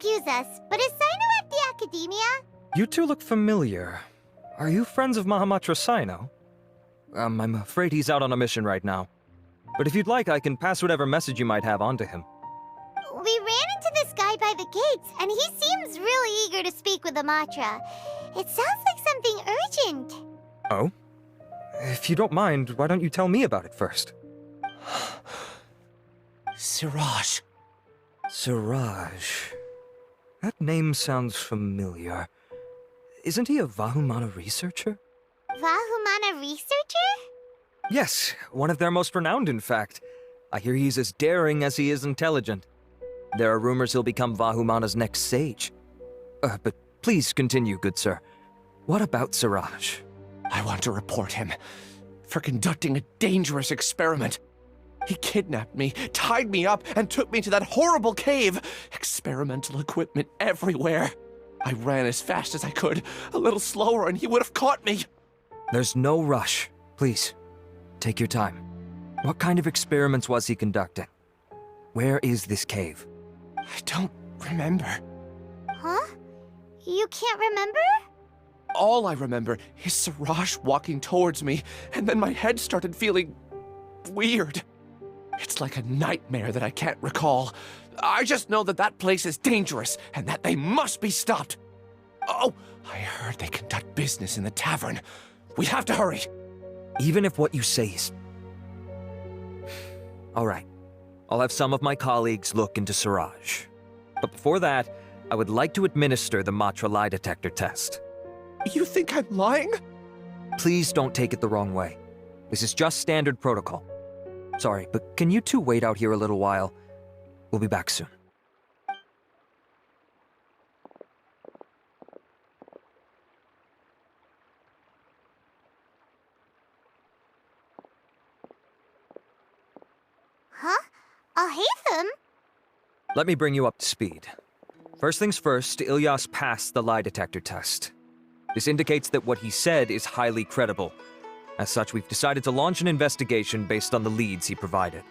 excuse us, but is Sino at the Academia? You two look familiar. Are you friends of Mahamatra Sino? I'm afraid he's out on a mission right now. But if you'd like, I can pass whatever message you might have on to him. We ran into this guy by the gates, and he seems really eager to speak with Amatra. It sounds like something urgent. Oh? If you don't mind, why don't you tell me about it first? Siraj. Siraj. That name sounds familiar. Isn't he a Vahumana researcher? Vahumana researcher? Yes, one of their most renowned, in fact. I hear he's as daring as he is intelligent. There are rumors he'll become Vahumana's next sage. But please continue, good sir. What about Siraj? I want to report him for conducting a dangerous experiment. He kidnapped me, tied me up, and took me to that horrible cave. Experimental equipment everywhere. I ran as fast as I could, a little slower, and he would have caught me. There's no rush. Please, take your time. What kind of experiments was he conducting? Where is this cave? I don't remember. Huh? You can't remember? All I remember is Siraj walking towards me, and then my head started feeling weird. It's like a nightmare that I can't recall. I just know that that place is dangerous, and that they must be stopped. Oh, I heard they conduct business in the tavern. We have to hurry. Even if what you say is... All right. I'll have some of my colleagues look into Siraj. But before that, I would like to administer the Matra lie detector test. You think I'm lying? Please don't take it the wrong way. This is just standard protocol. Sorry, but can you two wait out here a little while? We'll be back soon. Huh? Alhaithm? Let me bring you up to speed. First things first, Ilyas passed the lie detector test. This indicates that what he said is highly credible. As such, we've decided to launch an investigation based on the leads he provided.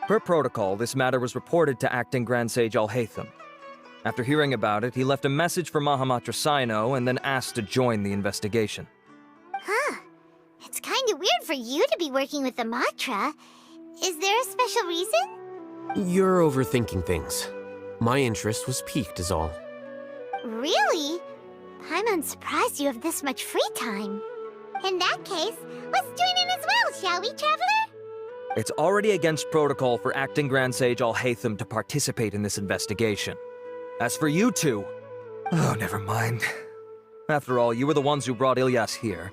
Per protocol, this matter was reported to Acting Grand Sage Alhaithm. After hearing about it, he left a message for Mahamatra Sino and then asked to join the investigation. Huh. It's kinda weird for you to be working with the Matra. Is there a special reason? You're overthinking things. My interest was piqued is all. Really? I'm unsurprised you have this much free time. In that case, let's join in as well, shall we, Traveler? It's already against protocol for Acting Grand Sage Alhaithm to participate in this investigation. As for you two... Oh, never mind. After all, you were the ones who brought Ilyas here.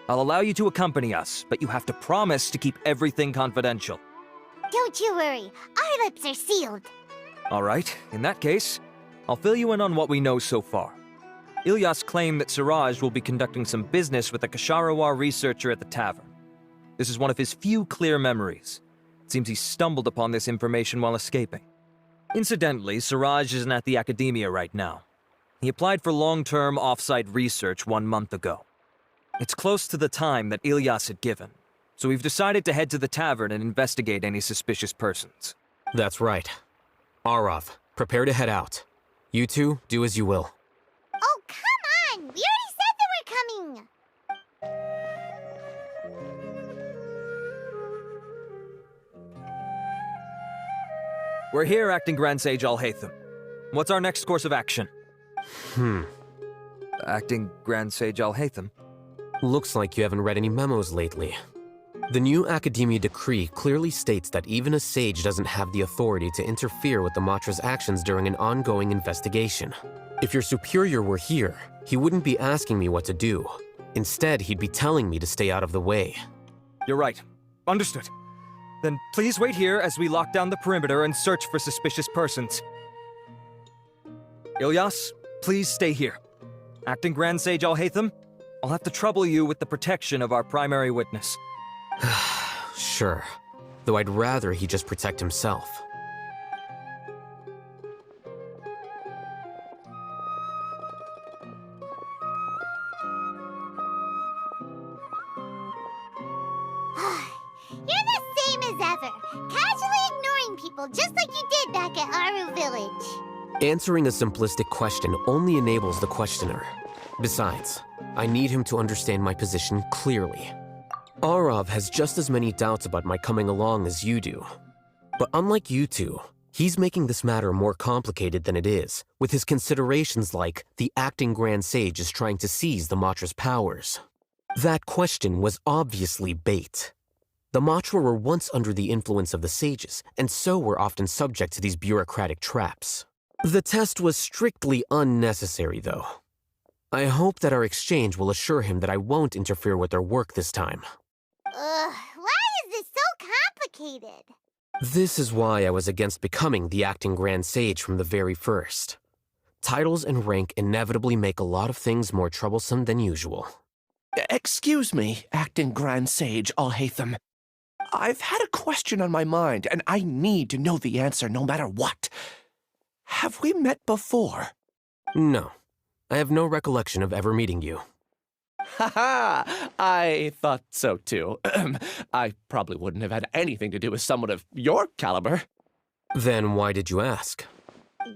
I'll allow you to accompany us, but you have to promise to keep everything confidential. Don't you worry, our lips are sealed. All right, in that case, I'll fill you in on what we know so far. Ilyas claimed that Siraj will be conducting some business with a Kasharawar researcher at the tavern. This is one of his few clear memories. It seems he stumbled upon this information while escaping. Incidentally, Siraj isn't at the Academia right now. He applied for long-term off-site research 1 month ago. It's close to the time that Ilyas had given, so we've decided to head to the tavern and investigate any suspicious persons. That's right. Arav, prepare to head out. You two, do as you will. Oh, come on! We already said that we're coming! We're here, Acting Grand Sage Alhaithm. What's our next course of action? Acting Grand Sage Alhaithm? Looks like you haven't read any memos lately. The new Academia decree clearly states that even a sage doesn't have the authority to interfere with the Matra's actions during an ongoing investigation. If your superior were here, he wouldn't be asking me what to do. Instead, he'd be telling me to stay out of the way. You're right. Understood. Then please wait here as we lock down the perimeter and search for suspicious persons. Ilyas, please stay here. Acting Grand Sage Alhaithm, I'll have to trouble you with the protection of our primary witness. Sure. Though I'd rather he just protect himself. You're the same as ever, casually ignoring people just like you did back at Aru Village. Answering a simplistic question only enables the questioner. Besides, I need him to understand my position clearly. Arav has just as many doubts about my coming along as you do. But unlike you two, he's making this matter more complicated than it is, with his considerations like the acting Grand Sage is trying to seize the Matra's powers. That question was obviously bait. The Matra were once under the influence of the sages, and so were often subject to these bureaucratic traps. The test was strictly unnecessary, though. I hope that our exchange will assure him that I won't interfere with their work this time. Why is this so complicated? This is why I was against becoming the acting Grand Sage from the very first. Titles and rank inevitably make a lot of things more troublesome than usual. Excuse me, acting Grand Sage Alhaithm. I've had a question on my mind, and I need to know the answer no matter what. Have we met before? No. I have no recollection of ever meeting you. Haha, I thought so too. I probably wouldn't have had anything to do with someone of your caliber. Then why did you ask?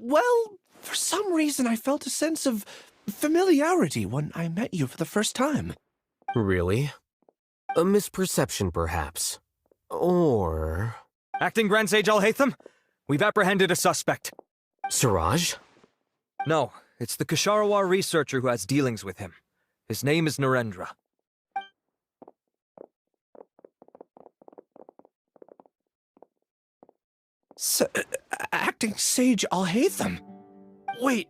Well, for some reason I felt a sense of familiarity when I met you for the first time. Really? A misperception, perhaps. Or... Acting Grand Sage Alhaithm, we've apprehended a suspect. Siraj? No, it's the Ksharawar researcher who has dealings with him. His name is Narendra. Acting Sage Alhaithm? Wait,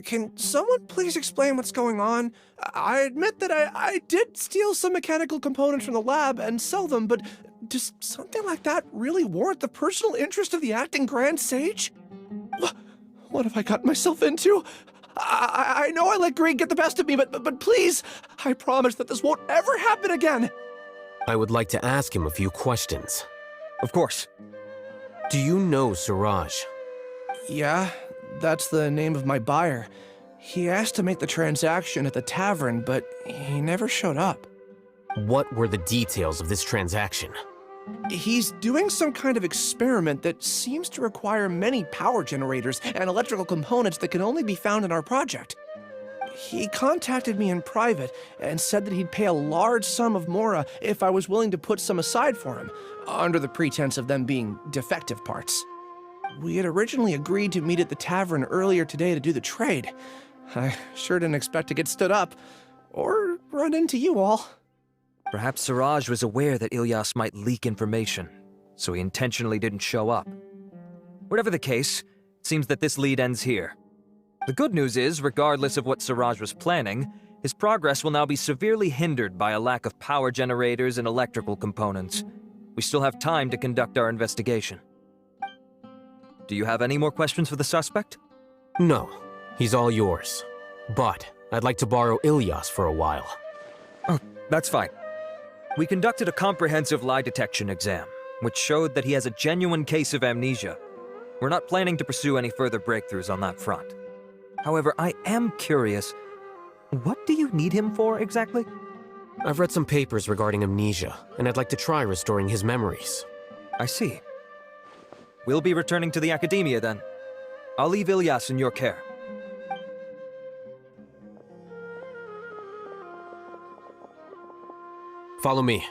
can someone please explain what's going on? I admit that I did steal some mechanical components from the lab and sell them, but does something like that really warrant the personal interest of the acting Grand Sage? What have I gotten myself into? I know I let greed get the best of me, but please, I promise that this won't ever happen again. I would like to ask him a few questions. Of course. Do you know Siraj? Yeah, that's the name of my buyer. He asked to make the transaction at the tavern, but he never showed up. What were the details of this transaction? He's doing some kind of experiment that seems to require many power generators and electrical components that can only be found in our project. He contacted me in private and said that he'd pay a large sum of Mora if I was willing to put some aside for him, under the pretense of them being defective parts. We had originally agreed to meet at the tavern earlier today to do the trade. I sure didn't expect to get stood up, or run into you all. Perhaps Siraj was aware that Ilyas might leak information, so he intentionally didn't show up. Whatever the case, it seems that this lead ends here. The good news is, regardless of what Siraj was planning, his progress will now be severely hindered by a lack of power generators and electrical components. We still have time to conduct our investigation. Do you have any more questions for the suspect? No, he's all yours. But I'd like to borrow Ilyas for a while. Oh, that's fine. We conducted a comprehensive lie detection exam, which showed that he has a genuine case of amnesia. We're not planning to pursue any further breakthroughs on that front. However, I am curious, what do you need him for exactly? I've read some papers regarding amnesia, and I'd like to try restoring his memories. I see. We'll be returning to the Academia then. I'll leave Ilyas in your care. Follow me.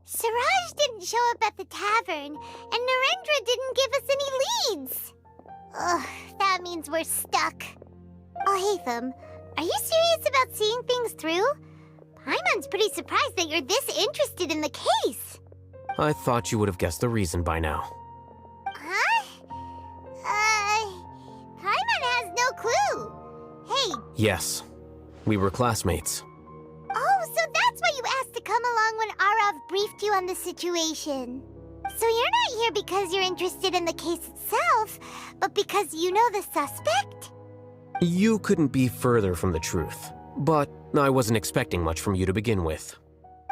Siraj didn't show up at the tavern, and Narendra didn't give us any leads. Ugh, that means we're stuck. Alhaithm, are you serious about seeing things through? Paimon's pretty surprised that you're this interested in the case. I thought you would have guessed the reason by now. Huh? Paimon has no clue. Hey. Yes, we were classmates. Oh, so that's why you asked to come along when Arav briefed you on the situation. So you're not here because you're interested in the case itself, but because you know the suspect? You couldn't be further from the truth, but I wasn't expecting much from you to begin with.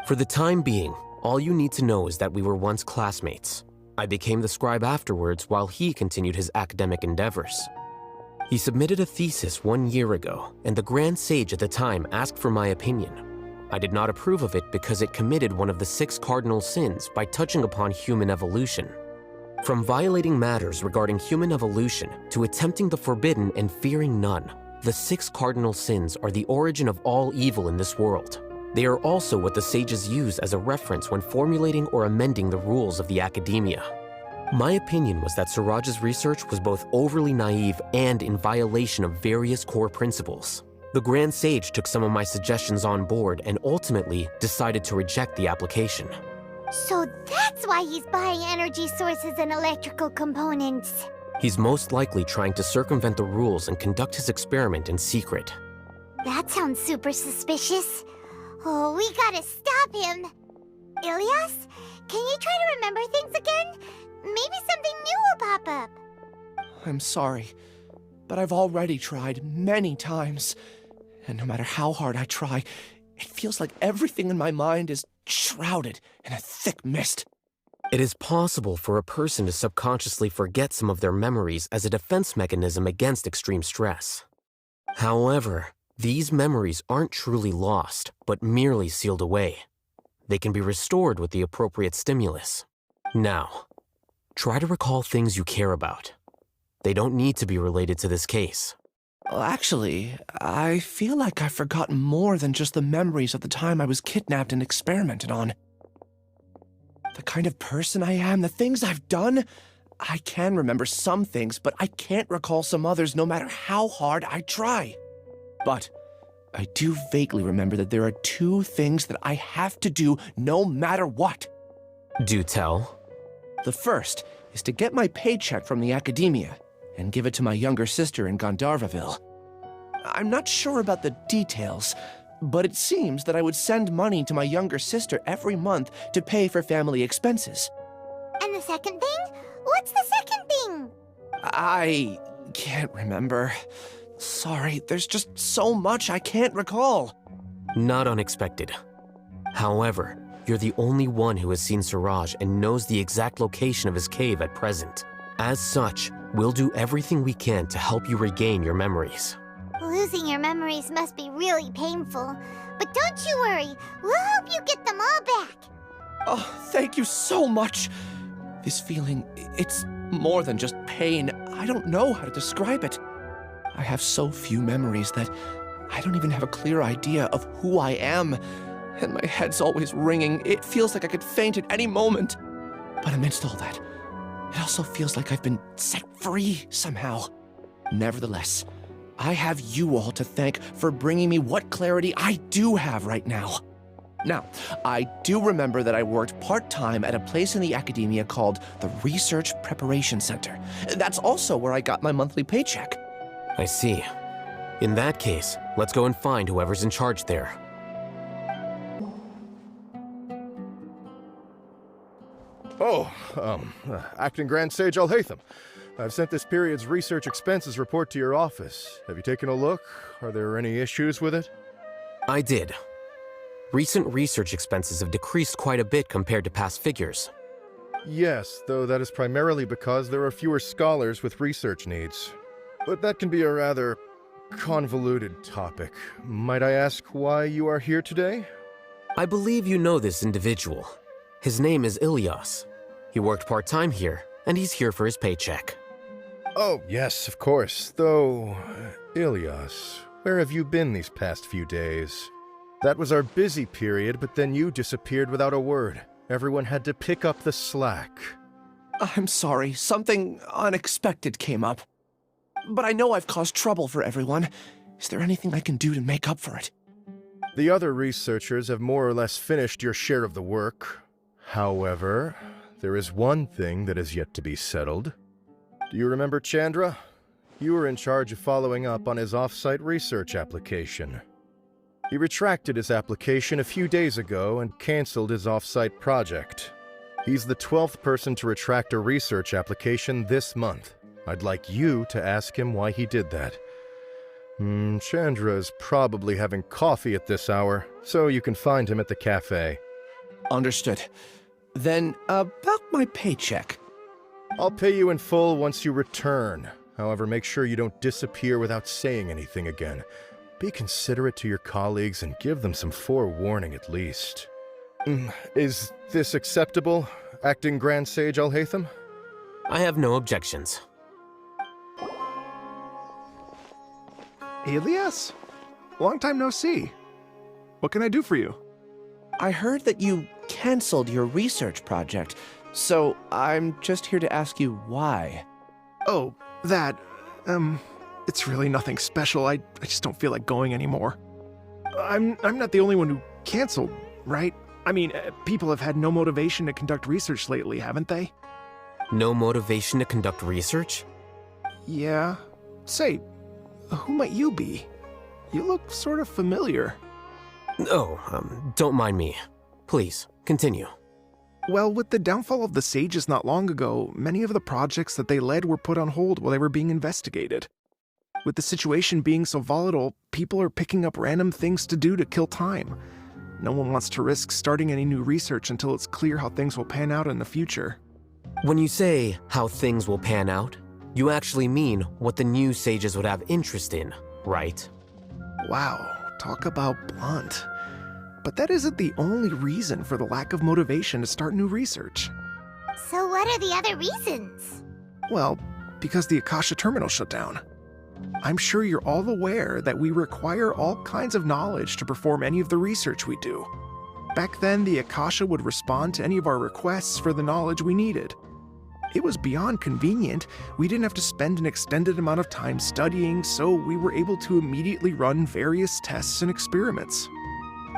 For the time being, all you need to know is that we were once classmates. I became the scribe afterwards while he continued his academic endeavors. He submitted a thesis 1 year ago, and the Grand Sage at the time asked for my opinion. I did not approve of it because it committed one of the 6 cardinal sins by touching upon human evolution. From violating matters regarding human evolution to attempting the forbidden and fearing none, the 6 cardinal sins are the origin of all evil in this world. They are also what the sages use as a reference when formulating or amending the rules of the academia. My opinion was that Suraj's research was both overly naive and in violation of various core principles. The Grand Sage took some of my suggestions on board and ultimately decided to reject the application. So that's why he's buying energy sources and electrical components. He's most likely trying to circumvent the rules and conduct his experiment in secret. That sounds super suspicious. Oh, we gotta stop him. Ilyas, can you try to remember things again? Maybe something new will pop up. I'm sorry, but I've already tried many times. And no matter how hard I try, it feels like everything in my mind is shrouded in a thick mist. It is possible for a person to subconsciously forget some of their memories as a defense mechanism against extreme stress. However, these memories aren't truly lost, but merely sealed away. They can be restored with the appropriate stimulus. Now, try to recall things you care about. They don't need to be related to this case. Well, actually, I feel like I've forgotten more than just the memories of the time I was kidnapped and experimented on. The kind of person I am, the things I've done, I can remember some things, but I can't recall some others no matter how hard I try. But I do vaguely remember that there are 2 things that I have to do no matter what. Do tell. The first is to get my paycheck from the academia and give it to my younger sister in Gandharvaville. I'm not sure about the details, but it seems that I would send money to my younger sister every month to pay for family expenses. And the second thing? What's the second thing? I can't remember. Sorry, there's just so much I can't recall. Not unexpected. However, you're the only one who has seen Suraj and knows the exact location of his cave at present. As such, we'll do everything we can to help you regain your memories. Losing your memories must be really painful. But don't you worry, we'll help you get them all back. Oh, thank you so much. This feeling, it's more than just pain. I don't know how to describe it. I have so few memories that I don't even have a clear idea of who I am. And my head's always ringing. It feels like I could faint at any moment. But amidst all that, it also feels like I've been set free somehow. Nevertheless, I have you all to thank for bringing me what clarity I do have right now. Now, I do remember that I worked part-time at a place in the academia called the Research Preparation Center. That's also where I got my monthly paycheck. I see. In that case, let's go and find whoever's in charge there. Oh, Acting Grand Sage Alhaithm. I've sent this period's research expenses report to your office. Have you taken a look? Are there any issues with it? I did. Recent research expenses have decreased quite a bit compared to past figures. Yes, though that is primarily because there are fewer scholars with research needs. But that can be a rather convoluted topic. Might I ask why you are here today? I believe you know this individual. His name is Ilyas. He worked part-time here, and he's here for his paycheck. Oh, yes, of course. Though, Ilyas, where have you been these past few days? That was our busy period, but then you disappeared without a word. Everyone had to pick up the slack. I'm sorry, something unexpected came up. But I know I've caused trouble for everyone. Is there anything I can do to make up for it? The other researchers have more or less finished your share of the work. However, there is one thing that is yet to be settled. Do you remember Chandra? You were in charge of following up on his off-site research application. He retracted his application a few days ago and canceled his off-site project. He's the 12th person to retract a research application this month. I'd like you to ask him why he did that. Chandra is probably having coffee at this hour, so you can find him at the cafe. Understood. Then, about my paycheck. I'll pay you in full once you return. However, make sure you don't disappear without saying anything again. Be considerate to your colleagues and give them some forewarning at least. Is this acceptable, Acting Grand Sage Alhaithm? I have no objections. Elias? Long time no see. What can I do for you? I heard that you canceled your research project, so I'm just here to ask you why. Oh, that, it's really nothing special. I just don't feel like going anymore. I'm not the only one who canceled, right? I mean, people have had no motivation to conduct research lately, haven't they? No motivation to conduct research? Yeah. Say, who might you be? You look sort of familiar. Oh, don't mind me. Please, continue. Well, with the downfall of the Sages not long ago, many of the projects that they led were put on hold while they were being investigated. With the situation being so volatile, people are picking up random things to do to kill time. No one wants to risk starting any new research until it's clear how things will pan out in the future. When you say how things will pan out, you actually mean what the new sages would have interest in, right? Wow, talk about blunt. But that isn't the only reason for the lack of motivation to start new research. So what are the other reasons? Well, because the Akasha terminal shut down. I'm sure you're all aware that we require all kinds of knowledge to perform any of the research we do. Back then, the Akasha would respond to any of our requests for the knowledge we needed. It was beyond convenient. We didn't have to spend an extended amount of time studying, so we were able to immediately run various tests and experiments.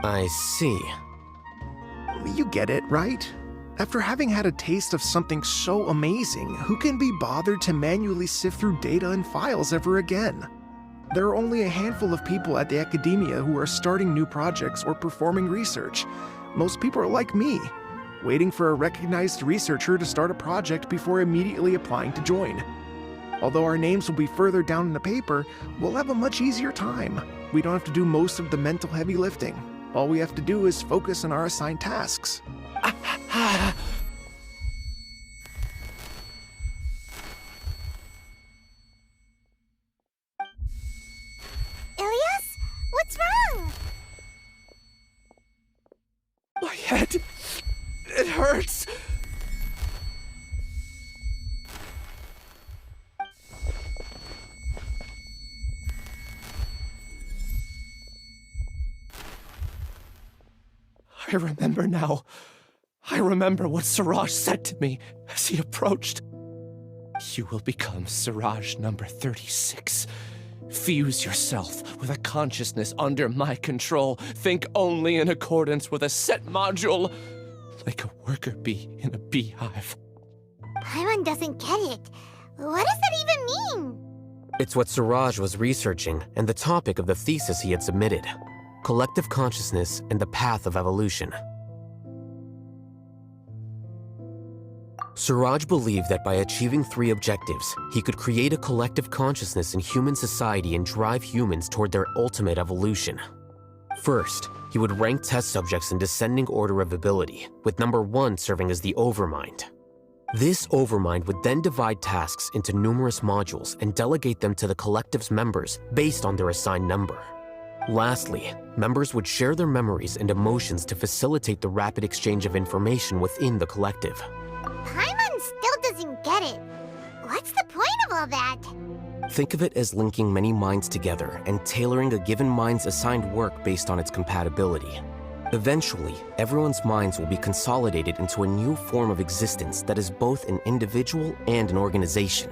I see. You get it, right? After having had a taste of something so amazing, who can be bothered to manually sift through data and files ever again? There are only a handful of people at the academia who are starting new projects or performing research. Most people are like me, waiting for a recognized researcher to start a project before immediately applying to join. Although our names will be further down in the paper, we'll have a much easier time. We don't have to do most of the mental heavy lifting. All we have to do is focus on our assigned tasks. Ilias? What's wrong? My head, it hurts. I remember now. I remember what Siraj said to me as he approached. You will become Siraj number 36. Fuse yourself with a consciousness under my control. Think only in accordance with a set module, like a worker bee in a beehive. Paimon doesn't get it. What does that even mean? It's what Siraj was researching and the topic of the thesis he had submitted. Collective consciousness and the path of evolution. Siraj believed that by achieving 3 objectives, he could create a collective consciousness in human society and drive humans toward their ultimate evolution. First, he would rank test subjects in descending order of ability, with number 1 serving as the Overmind. This Overmind would then divide tasks into numerous modules and delegate them to the collective's members based on their assigned number. Lastly, members would share their memories and emotions to facilitate the rapid exchange of information within the collective. Paimon still doesn't get it. What's the point of all that? Think of it as linking many minds together and tailoring a given mind's assigned work based on its compatibility. Eventually, everyone's minds will be consolidated into a new form of existence that is both an individual and an organization.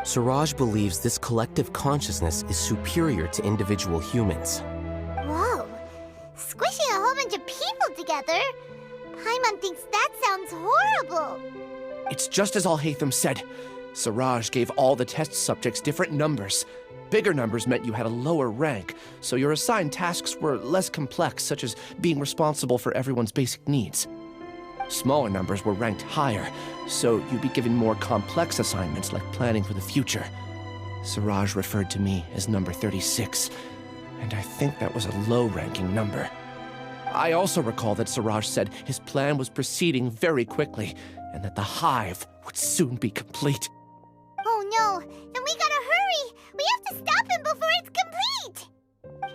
Siraj believes this collective consciousness is superior to individual humans. Whoa. Squishing a whole bunch of people together? Paimon thinks that sounds horrible. It's just as Alhaithm said. Siraj gave all the test subjects different numbers. Bigger numbers meant you had a lower rank, so your assigned tasks were less complex, such as being responsible for everyone's basic needs. Smaller numbers were ranked higher, so you'd be given more complex assignments like planning for the future. Siraj referred to me as number 36, and I think that was a low-ranking number. I also recall that Siraj said his plan was proceeding very quickly, and that the hive would soon be complete. Oh no, then we gotta hurry! We have to stop him before it's complete!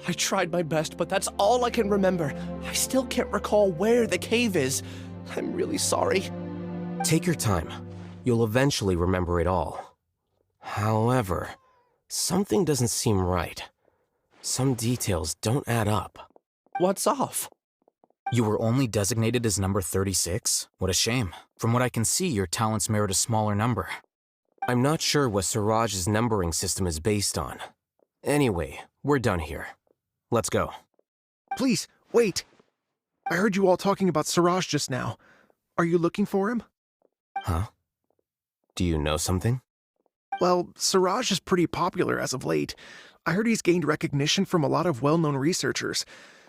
I tried my best, but that's all I can remember. I still can't recall where the cave is. I'm really sorry. Take your time. you'll eventually remember it all. However, something doesn't seem right. Some details don't add up. What's off? You were only designated as number 36? What a shame. From what I can see, your talents merit a smaller number. I'm not sure what Siraj's numbering system is based on. Anyway, we're done here. Let's go. Please, wait. I heard you all talking about Siraj just now. Are you looking for him? Huh? Do you know something? Well, Siraj is pretty popular as of late. I heard he's gained recognition from a lot of well-known researchers.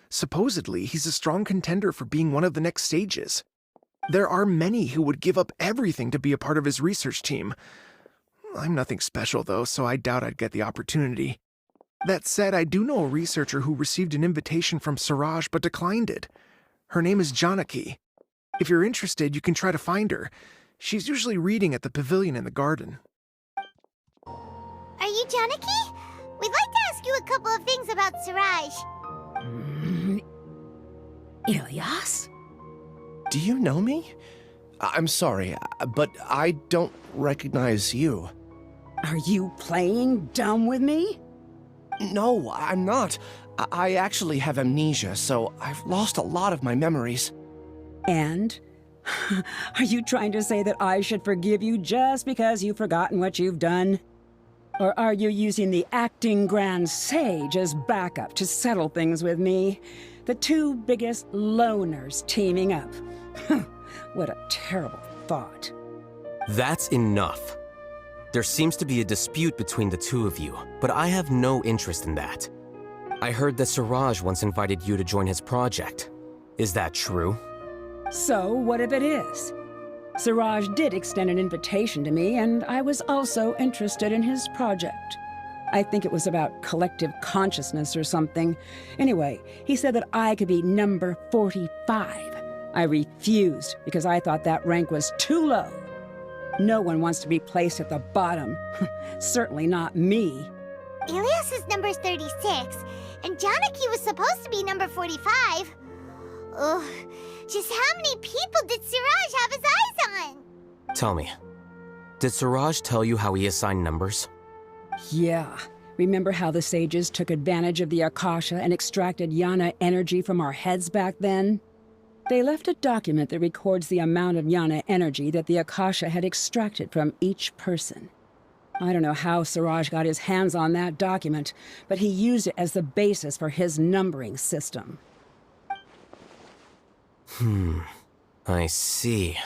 Supposedly, he's a strong contender for being one of the next sages. There are many who would give up everything to be a part of his research team. I'm nothing special, though, so I doubt I'd get the opportunity. That said, I do know a researcher who received an invitation from Siraj but declined it. Her name is Janaki. If you're interested, you can try to find her. She's usually reading at the pavilion in the garden. Are you Janaki? We'd like to ask you a couple of things about Siraj. Ilyas? Do you know me? I'm sorry, but I don't recognize you. Are you playing dumb with me? No, I'm not. I actually have amnesia, so I've lost a lot of my memories. And? Are you trying to say that I should forgive you just because you've forgotten what you've done? Or are you using the acting Grand Sage as backup to settle things with me? The two biggest loners teaming up. What a terrible thought. That's enough. There seems to be a dispute between the two of you, but I have no interest in that. I heard that Siraj once invited you to join his project. Is that true? So, what if it is? Siraj did extend an invitation to me, and I was also interested in his project. I think it was about collective consciousness or something. Anyway, he said that I could be number 45. I refused because I thought that rank was too low. No one wants to be placed at the bottom. Certainly not me. Ilias is number 36, and Janaki was supposed to be number 45. Ugh, just how many people did Siraj have his eyes on? Tell me, did Siraj tell you how he assigned numbers? Yeah. Remember how the sages took advantage of the Akasha and extracted Yana energy from our heads back then? They left a document that records the amount of Yana energy that the Akasha had extracted from each person. I don't know how Siraj got his hands on that document, but he used it as the basis for his numbering system. I see.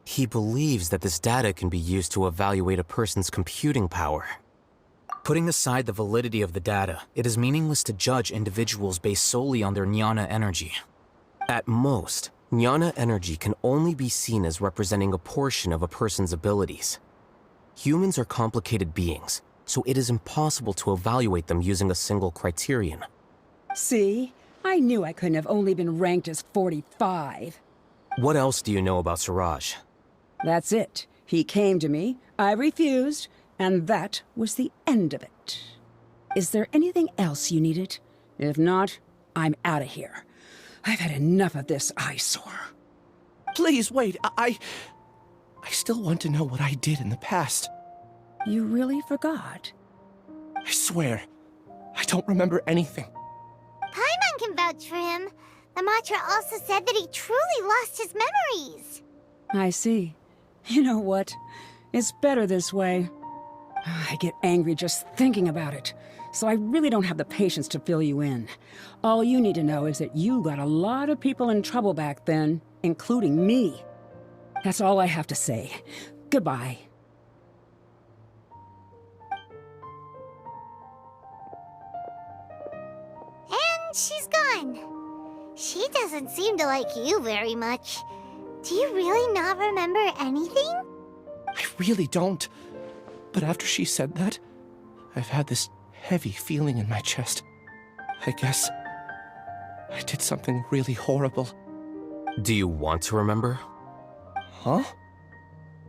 He believes that this data can be used to evaluate a person's computing power. Putting aside the validity of the data, it is meaningless to judge individuals based solely on their jnana energy. At most, jnana energy can only be seen as representing a portion of a person's abilities. Humans are complicated beings, so it is impossible to evaluate them using a single criterion. See? I knew I couldn't have only been ranked as 45. What else do you know about Siraj? That's it. He came to me, I refused, and that was the end of it. Is there anything else you needed? If not, I'm out of here. I've had enough of this eyesore. Please, wait, I still want to know what I did in the past. You really forgot? I swear, I don't remember anything. Paimon can vouch for him. The mantra also said that he truly lost his memories. I see. You know what? It's better this way. I get angry just thinking about it, so I really don't have the patience to fill you in. All you need to know is that you got a lot of people in trouble back then, including me. That's all I have to say. Goodbye. And she's gone. She doesn't seem to like you very much. Do you really not remember anything? I really don't. But after she said that, I've had this heavy feeling in my chest. I guess I did something really horrible. Do you want to remember? Huh?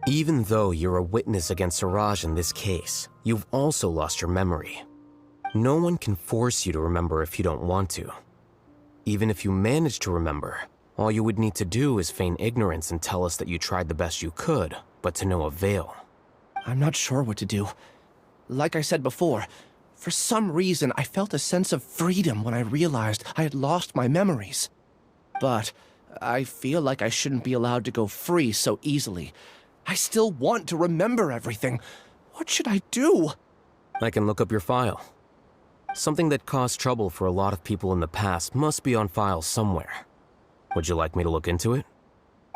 Even though you're a witness against Siraj in this case, you've also lost your memory. No one can force you to remember if you don't want to. Even if you manage to remember, all you would need to do is feign ignorance and tell us that you tried the best you could, but to no avail. I'm not sure what to do. Like I said before, for some reason I felt a sense of freedom when I realized I had lost my memories. But I feel like I shouldn't be allowed to go free so easily. I still want to remember everything. What should I do? I can look up your file. Something that caused trouble for a lot of people in the past must be on file somewhere. Would you like me to look into it?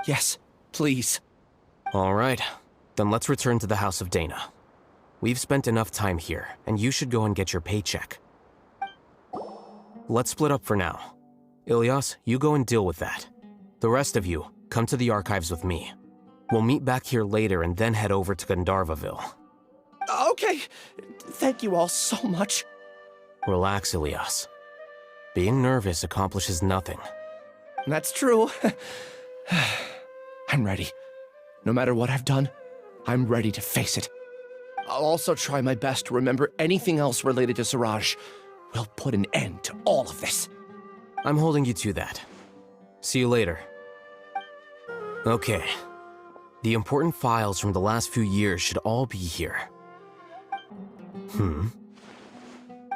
Yes, please. All right, then let's return to the House of Dana. We've spent enough time here, and you should go and get your paycheck. Let's split up for now. Ilyas, you go and deal with that. The rest of you, come to the archives with me. We'll meet back here later and then head over to Gandharvaville. Okay, thank you all so much. Relax, Ilyas. Being nervous accomplishes nothing. That's true. I'm ready. No matter what I've done, I'm ready to face it. I'll also try my best to remember anything else related to Siraj. We'll put an end to all of this. I'm holding you to that. See you later. Okay. The important files from the last few years should all be here.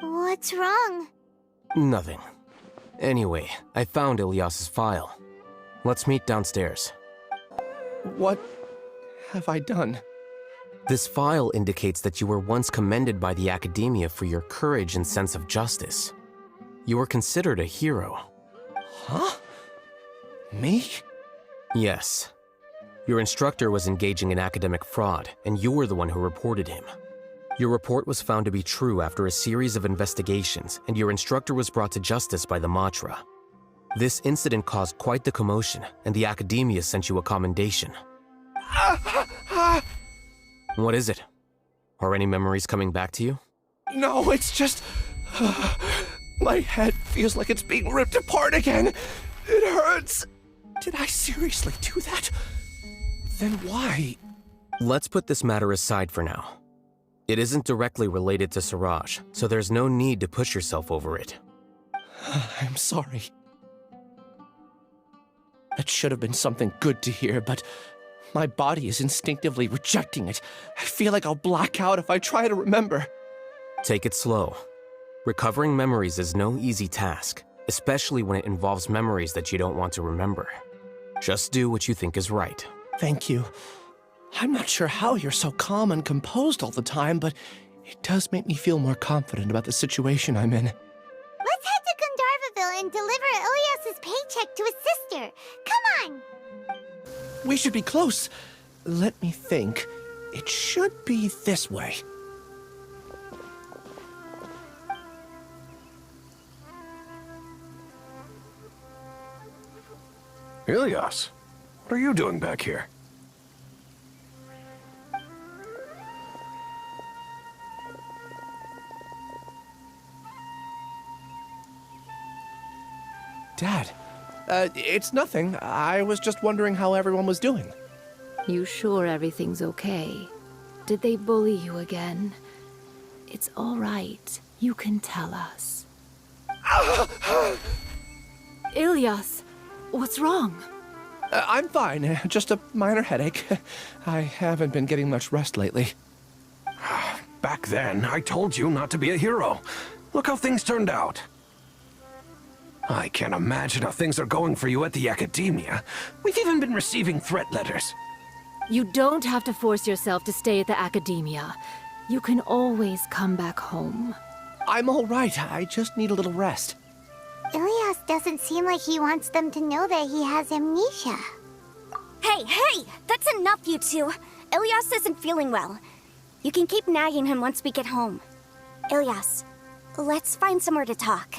What's wrong? Nothing. Anyway, I found Ilyas's file. Let's meet downstairs. What have I done? This file indicates that you were once commended by the Academia for your courage and sense of justice. You were considered a hero. Huh? Me? Yes. Your instructor was engaging in academic fraud, and you were the one who reported him. Your report was found to be true after a series of investigations, and your instructor was brought to justice by the Matra. This incident caused quite the commotion, and the Academia sent you a commendation. What is it? Are any memories coming back to you? No, it's just... my head feels like it's being ripped apart again. It hurts. Did I seriously do that? Then why? Let's put this matter aside for now. It isn't directly related to Siraj, so there's no need to push yourself over it. I'm sorry. That should have been something good to hear, but my body is instinctively rejecting it. I feel like I'll black out if I try to remember. Take it slow. Recovering memories is no easy task, especially when it involves memories that you don't want to remember. Just do what you think is right. Thank you. I'm not sure how you're so calm and composed all the time, but it does make me feel more confident about the situation I'm in. Let's head to Gandharvaville and deliver Ilyas's paycheck to his sister. Come on! We should be close. Let me think. It should be this way. Ilyas, what are you doing back here? Dad, it's nothing. I was just wondering how everyone was doing. You sure everything's okay? Did they bully you again? It's all right. You can tell us. Ilyas, what's wrong? I'm fine. Just a minor headache. I haven't been getting much rest lately. Back then, I told you not to be a hero. Look how things turned out. I can't imagine how things are going for you at the Academia. We've even been receiving threat letters. You don't have to force yourself to stay at the Academia. You can always come back home. I'm all right. I just need a little rest. Ilyas doesn't seem like he wants them to know that he has amnesia. Hey! That's enough, you two! Ilyas isn't feeling well. You can keep nagging him once we get home. Ilyas, let's find somewhere to talk.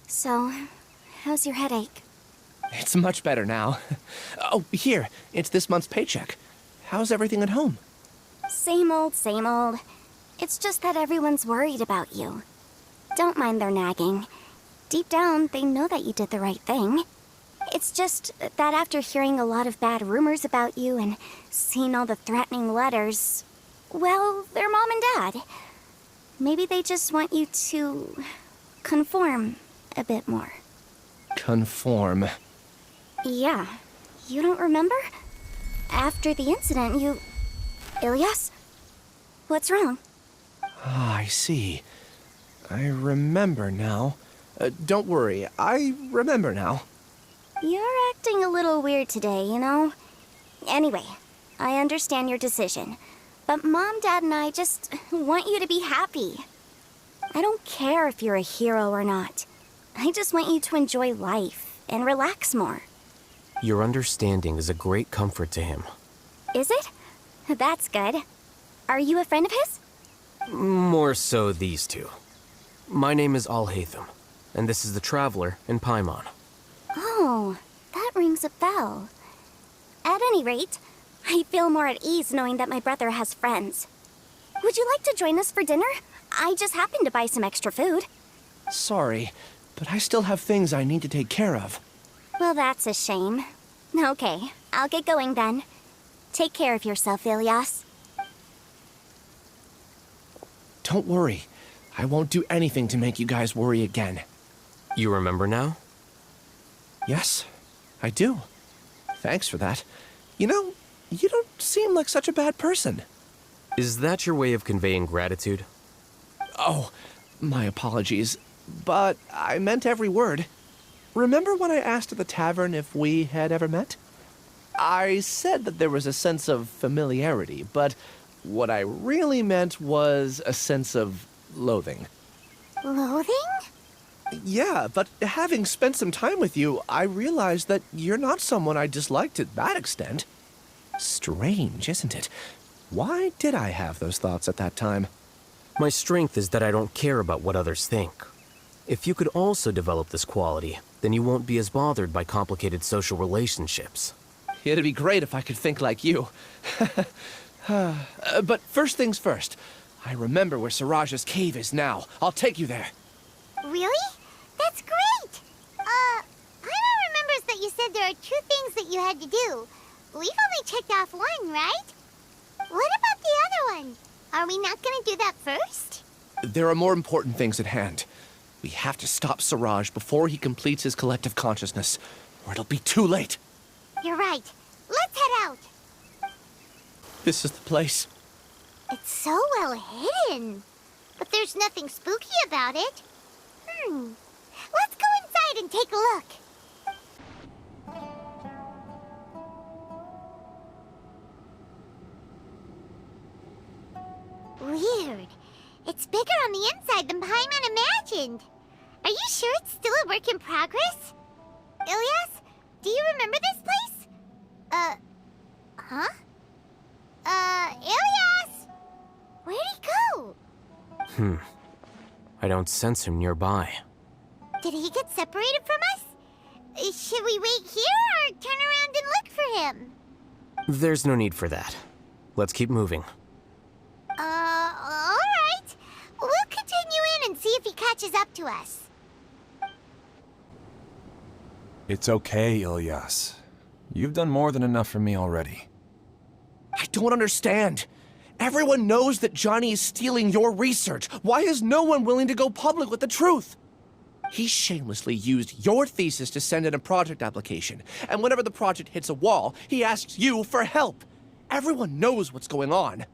So, how's your headache? It's much better now. Oh, here. It's this month's paycheck. How's everything at home? Same old, same old. It's just that everyone's worried about you. Don't mind their nagging. Deep down, they know that you did the right thing. It's just that after hearing a lot of bad rumors about you and seeing all the threatening letters, well, they're mom and dad. Maybe they just want you to conform a bit more. Conform. Yeah, You don't remember? After the incident, you... Ilyas? What's wrong? Ah, I see. I remember now. Don't worry, I remember now. You're acting a little weird today, you know? Anyway, I understand your decision. But Mom, Dad, and I just want you to be happy. I don't care if you're a hero or not. I just want you to enjoy life and relax more. Your understanding is a great comfort to him. Is it? That's good. Are you a friend of his? More so these two. My name is Alhaithm, and this is the Traveler in Paimon. Oh, that rings a bell. At any rate, I feel more at ease knowing that my brother has friends. Would you like to join us for dinner? I just happened to buy some extra food. Sorry, but I still have things I need to take care of. Well, that's a shame. Okay, I'll get going then. Take care of yourself, Ilyas. Don't worry. I won't do anything to make you guys worry again. You remember now? Yes, I do. Thanks for that. You know, you don't seem like such a bad person. Is that your way of conveying gratitude? Oh, my apologies. But I meant every word. Remember when I asked at the tavern if we had ever met? I said that there was a sense of familiarity, but what I really meant was a sense of loathing. Loathing? Yeah, but having spent some time with you, I realized that you're not someone I dislike to that extent. Strange, isn't it? Why did I have those thoughts at that time? My strength is that I don't care about what others think. If you could also develop this quality, then you won't be as bothered by complicated social relationships. It'd be great if I could think like you. But first things first. I remember where Siraj's cave is now. I'll take you there. Really? That's great! Paimon remembers that you said there are 2 things that you had to do. We've only checked off 1, right? What about the other one? Are we not gonna do that first? There are more important things at hand. We have to stop Siraj before he completes his collective consciousness, or it'll be too late. You're right. Let's head out. This is the place. It's so well hidden. But there's nothing spooky about it. Let's go inside and take a look. Weird. It's bigger on the inside than Paimon imagined. Are you sure it's still a work in progress? Ilyas, do you remember this place? Huh? Ilyas! Where'd he go? I don't sense him nearby. Did he get separated from us? Should we wait here or turn around and look for him? There's no need for that. Let's keep moving. Alright. We'll continue in and see if he catches up to us. It's okay, Ilyas. You've done more than enough for me already. I don't understand. Everyone knows that Johnny is stealing your research. Why is no one willing to go public with the truth? He shamelessly used your thesis to send in a project application, and whenever the project hits a wall, he asks you for help. Everyone knows what's going on.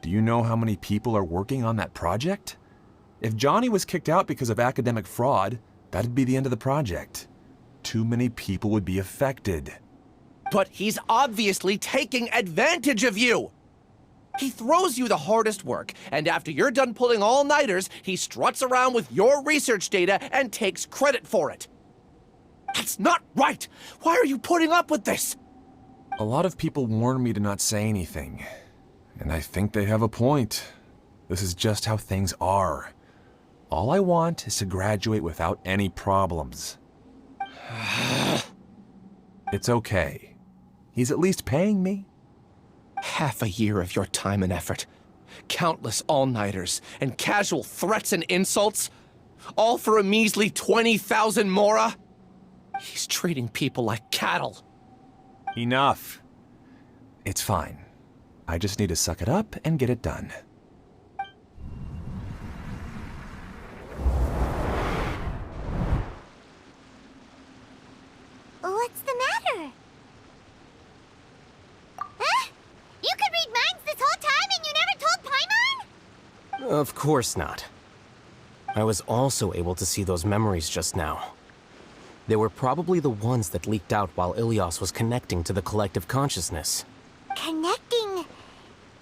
Do you know how many people are working on that project? If Johnny was kicked out because of academic fraud, that'd be the end of the project. Too many people would be affected. But he's obviously taking advantage of you! He throws you the hardest work, and after you're done pulling all-nighters, he struts around with your research data and takes credit for it. That's not right! Why are you putting up with this? A lot of people warn me to not say anything. And I think they have a point. This is just how things are. All I want is to graduate without any problems. It's okay. He's at least paying me. Half a year of your time and effort. Countless all-nighters and casual threats and insults. All for a measly 20,000 mora? He's treating people like cattle. Enough. It's fine. I just need to suck it up and get it done. What's the matter? Of course not. I was also able to see those memories just now. They were probably the ones that leaked out while Ilias was connecting to the collective consciousness. Connecting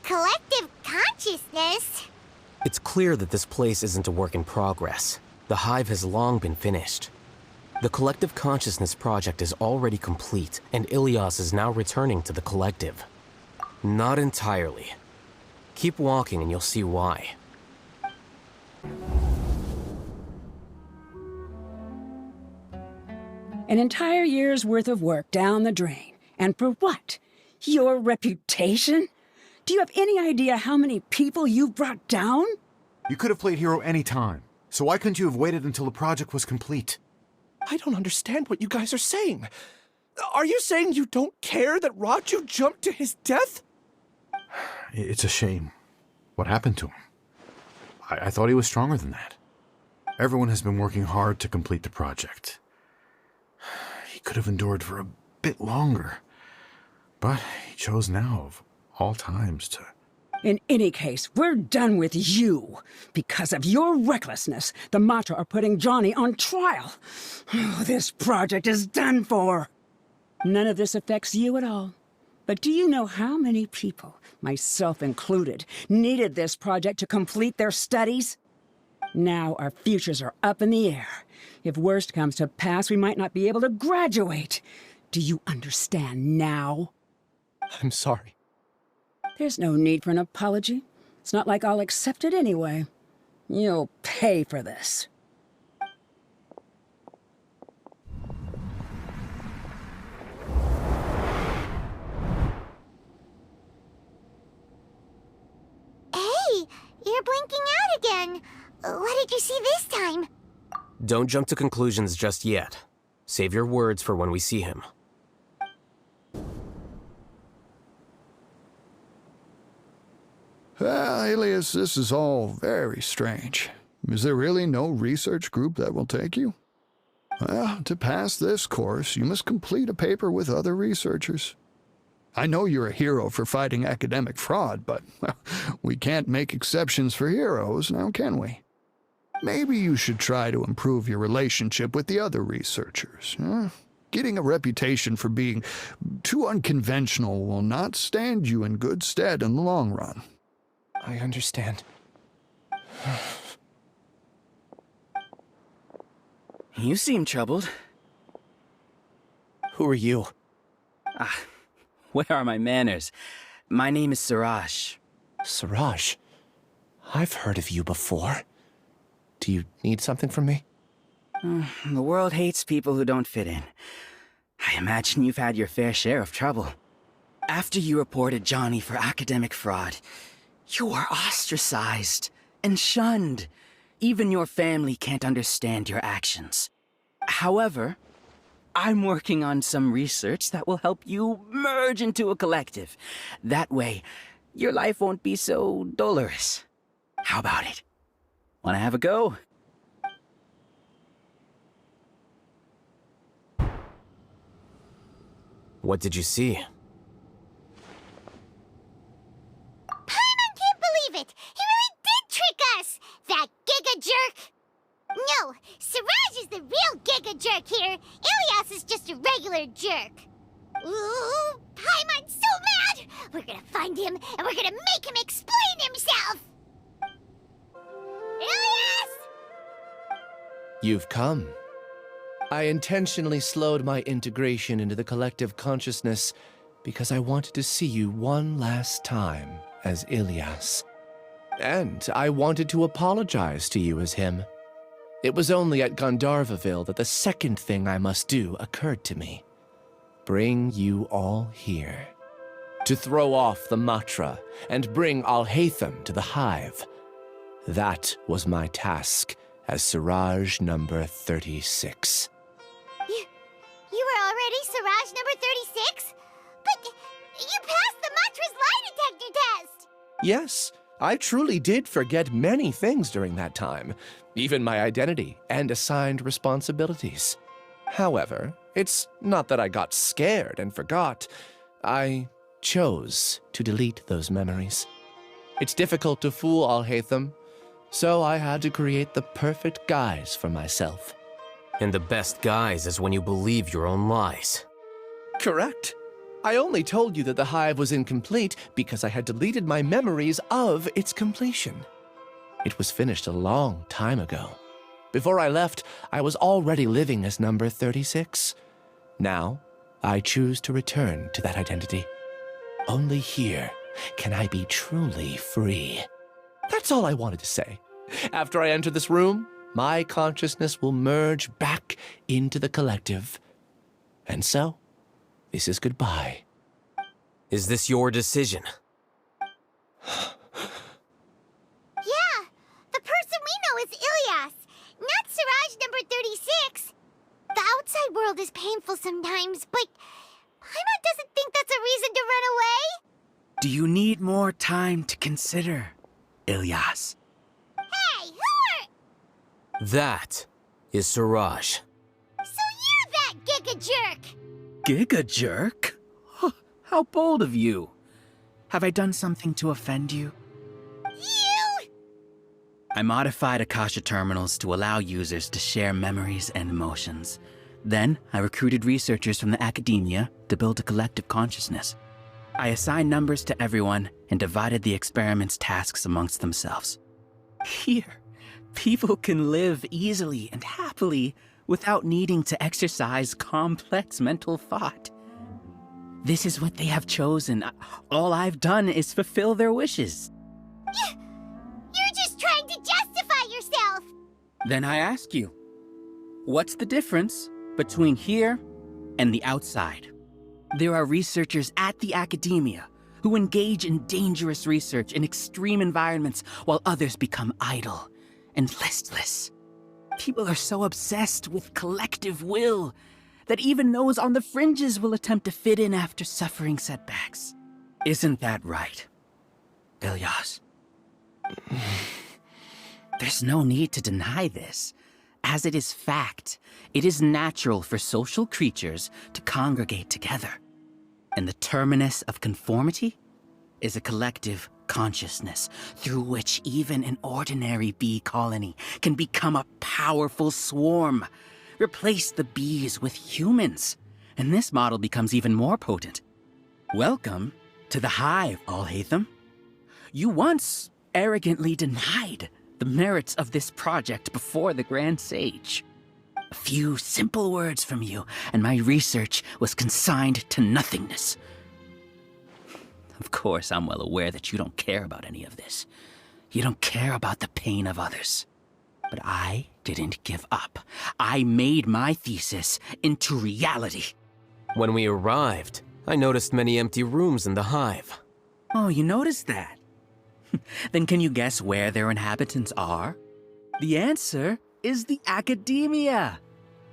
collective consciousness? It's clear that this place isn't a work in progress. The hive has long been finished. The collective consciousness project is already complete, and Ilias is now returning to the collective. Not entirely. Keep walking and you'll see why. An entire year's worth of work down the drain. And for what? Your reputation? Do you have any idea how many people you've brought down? You could have played hero any time, so why couldn't you have waited until the project was complete? I don't understand what you guys are saying. Are you saying you don't care that Raju jumped to his death? It's a shame. What happened to him? I thought he was stronger than that. Everyone has been working hard to complete the project. He could have endured for a bit longer, but he chose now, of all times, to... In any case, we're done with you. Because of your recklessness, the Matra are putting Johnny on trial. This project is done for. None of this affects you at all. But do you know how many people, myself included, needed this project to complete their studies? Now our futures are up in the air. If worst comes to pass, we might not be able to graduate. Do you understand now? I'm sorry. There's no need for an apology. It's not like I'll accept it anyway. You'll pay for this. Hey, you're blinking out again. What did you see this time? Don't jump to conclusions just yet. Save your words for when we see him. Well, Alias, this is all very strange. Is there really no research group that will take you? Well, to pass this course, you must complete a paper with other researchers. I know you're a hero for fighting academic fraud, but well, we can't make exceptions for heroes, now can we? Maybe you should try to improve your relationship with the other researchers. Getting a reputation for being too unconventional will not stand you in good stead in the long run. I understand. You seem troubled. Who are you? Where are my manners? My name is Siraj. Siraj? I've heard of you before. Do you need something from me? The world hates people who don't fit in. I imagine you've had your fair share of trouble. After you reported Johnny for academic fraud, you were ostracized and shunned. Even your family can't understand your actions. However, I'm working on some research that will help you merge into a collective. That way, your life won't be so dolorous. How about it? Wanna have a go? What did you see? Paimon can't believe it! He really did trick us! That Giga Jerk! No, Siraj is the real Giga Jerk here. Ilias is just a regular jerk. Ooh, Paimon's so mad! We're gonna find him, and we're gonna make him explain himself! Ilias! You've come. I intentionally slowed my integration into the collective consciousness because I wanted to see you one last time as Ilias. And I wanted to apologize to you as him. It was only at Gandharvaville that the second thing I must do occurred to me. Bring you all here. To throw off the Matra and bring Alhaithm to the hive. That was my task as Siraj number 36. You were already Siraj number 36? But you passed the Matra's lie detector test! Yes, I truly did forget many things during that time, even my identity and assigned responsibilities. However, it's not that I got scared and forgot. I chose to delete those memories. It's difficult to fool Alhaithm, So I had to create the perfect guise for myself. And the best guise is when you believe your own lies. Correct. I only told you that the hive was incomplete because I had deleted my memories of its completion. It was finished a long time ago. Before I left, I was already living as number 36. Now, I choose to return to that identity. Only here can I be truly free. That's all I wanted to say. After I enter this room, my consciousness will merge back into the collective. And so, this is goodbye. Is this your decision? Yeah, the person we know is Ilyas, not Siraj number 36. The outside world is painful sometimes, but Paimon doesn't think that's a reason to run away. Do you need more time to consider, Ilyas? Hey, who are... That is Siraj. So you're that giga jerk! Giga jerk? How bold of you. Have I done something to offend you? You! I modified Akasha terminals to allow users to share memories and emotions. Then, I recruited researchers from the academia to build a collective consciousness. I assigned numbers to everyone and divided the experiment's tasks amongst themselves. Here, people can live easily and happily without needing to exercise complex mental thought. This is what they have chosen. All I've done is fulfill their wishes. You're just trying to justify yourself! Then I ask you, what's the difference between here and the outside? There are researchers at the academia who engage in dangerous research in extreme environments while others become idle and listless. People are so obsessed with collective will that even those on the fringes will attempt to fit in after suffering setbacks. Isn't that right, Ilyas? There's no need to deny this. As it is fact, it is natural for social creatures to congregate together. And the terminus of conformity is a collective consciousness through which even an ordinary bee colony can become a powerful swarm. Replace the bees with humans, and this model becomes even more potent. Welcome to the hive, Alhaithm. You once arrogantly denied the merits of this project before the Grand Sage. A few simple words from you, and my research was consigned to nothingness. Of course, I'm well aware that you don't care about any of this. You don't care about the pain of others. But I didn't give up. I made my thesis into reality. When we arrived, I noticed many empty rooms in the hive. Oh, you noticed that? Then can you guess where their inhabitants are? The answer is the academia.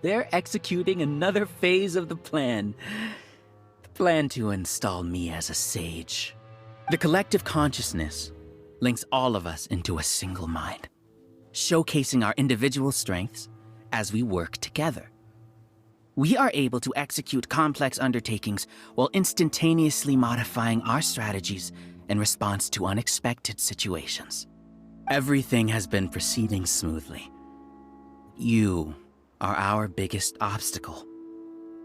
They're executing another phase of the plan. The plan to install me as a sage. The collective consciousness links all of us into a single mind, showcasing our individual strengths as we work together. We are able to execute complex undertakings while instantaneously modifying our strategies in response to unexpected situations. Everything has been proceeding smoothly. You are our biggest obstacle.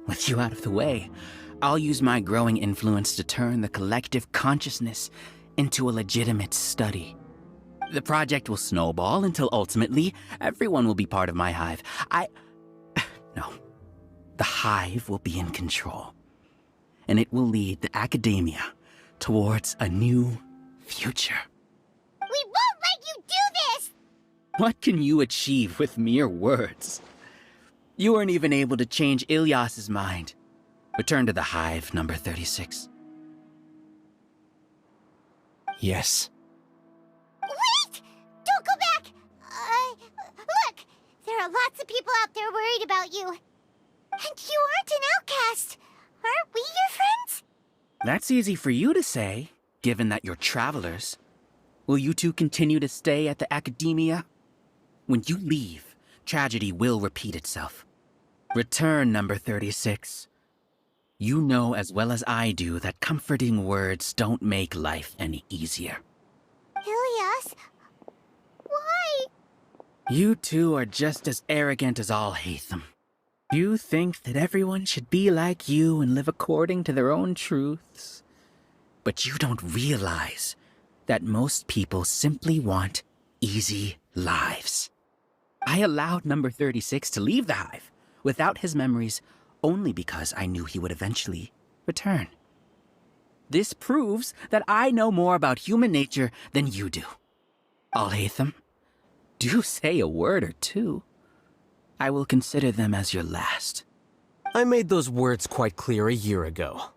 With you out of the way, I'll use my growing influence to turn the collective consciousness into a legitimate study. The project will snowball until ultimately everyone will be part of my hive. No. The hive will be in control. And it will lead the academia towards a new future. We won't let you do this! What can you achieve with mere words? You weren't even able to change Ilyas's mind. Return to the hive, number 36. Yes. Wait! Don't go back! Look! There are lots of people out there worried about you. And you aren't an outcast. Aren't we your friends? That's easy for you to say, given that you're travelers. Will you two continue to stay at the academia? When you leave, tragedy will repeat itself. Return, number 36. You know as well as I do that comforting words don't make life any easier. Ilyas? Why? You two are just as arrogant as Alhaithm. You think that everyone should be like you and live according to their own truths. But you don't realize that most people simply want easy lives. I allowed number 36 to leave the hive without his memories only because I knew he would eventually return. This proves that I know more about human nature than you do. Alhaithm, do say a word or two. I will consider them as your last. I made those words quite clear a year ago.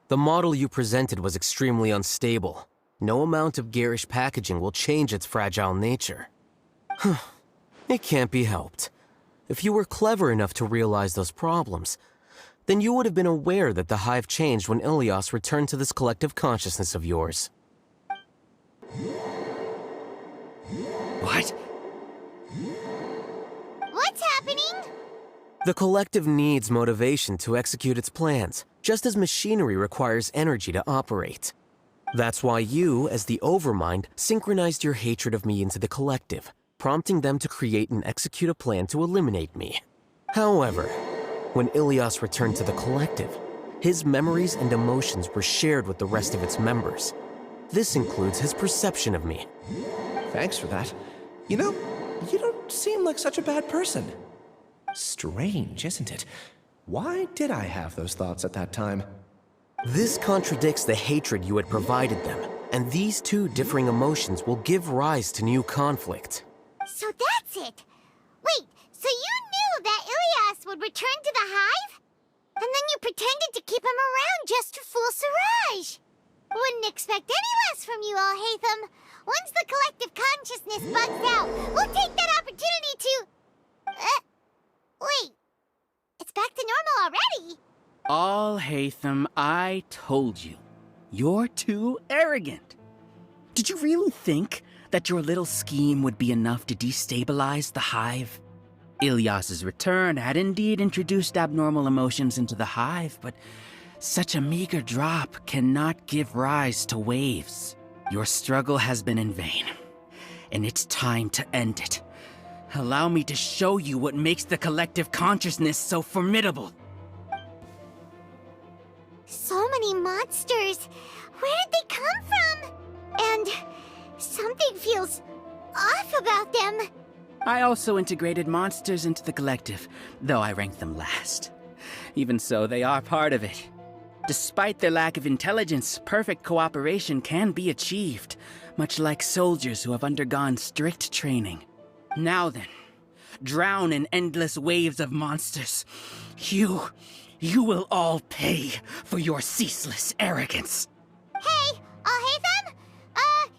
The model you presented was extremely unstable. No amount of garish packaging will change its fragile nature. It can't be helped. If you were clever enough to realize those problems, then you would have been aware that the hive changed when Ilias returned to this collective consciousness of yours. What? What's happening? The collective needs motivation to execute its plans, just as machinery requires energy to operate. That's why you, as the Overmind, synchronized your hatred of me into the collective, prompting them to create and execute a plan to eliminate me. However, when Ilias returned to the collective, his memories and emotions were shared with the rest of its members. This includes his perception of me. Thanks for that. You know, you don't seem like such a bad person. Strange, isn't it? Why did I have those thoughts at that time? This contradicts the hatred you had provided them, and these two differing emotions will give rise to new conflict. So that's it. Wait, so you knew that Ilias would return to the hive? And then you pretended to keep him around just to fool Siraj. Wouldn't expect any less from you, Alhaithm. Once the collective consciousness bugs out, we'll take that opportunity to... wait. It's back to normal already. Alhaithm, I told you. You're too arrogant. Did you really think that your little scheme would be enough to destabilize the hive? Ilias's return had indeed introduced abnormal emotions into the hive, but such a meager drop cannot give rise to waves. Your struggle has been in vain, and it's time to end it. Allow me to show you what makes the collective consciousness so formidable. So many monsters. Where did they come from? And something feels off about them. I also integrated monsters into the collective, though I ranked them last. Even so, they are part of it. Despite their lack of intelligence, perfect cooperation can be achieved, much like soldiers who have undergone strict training. Now then, drown in endless waves of monsters. You will all pay for your ceaseless arrogance. Hey, Alhaithm?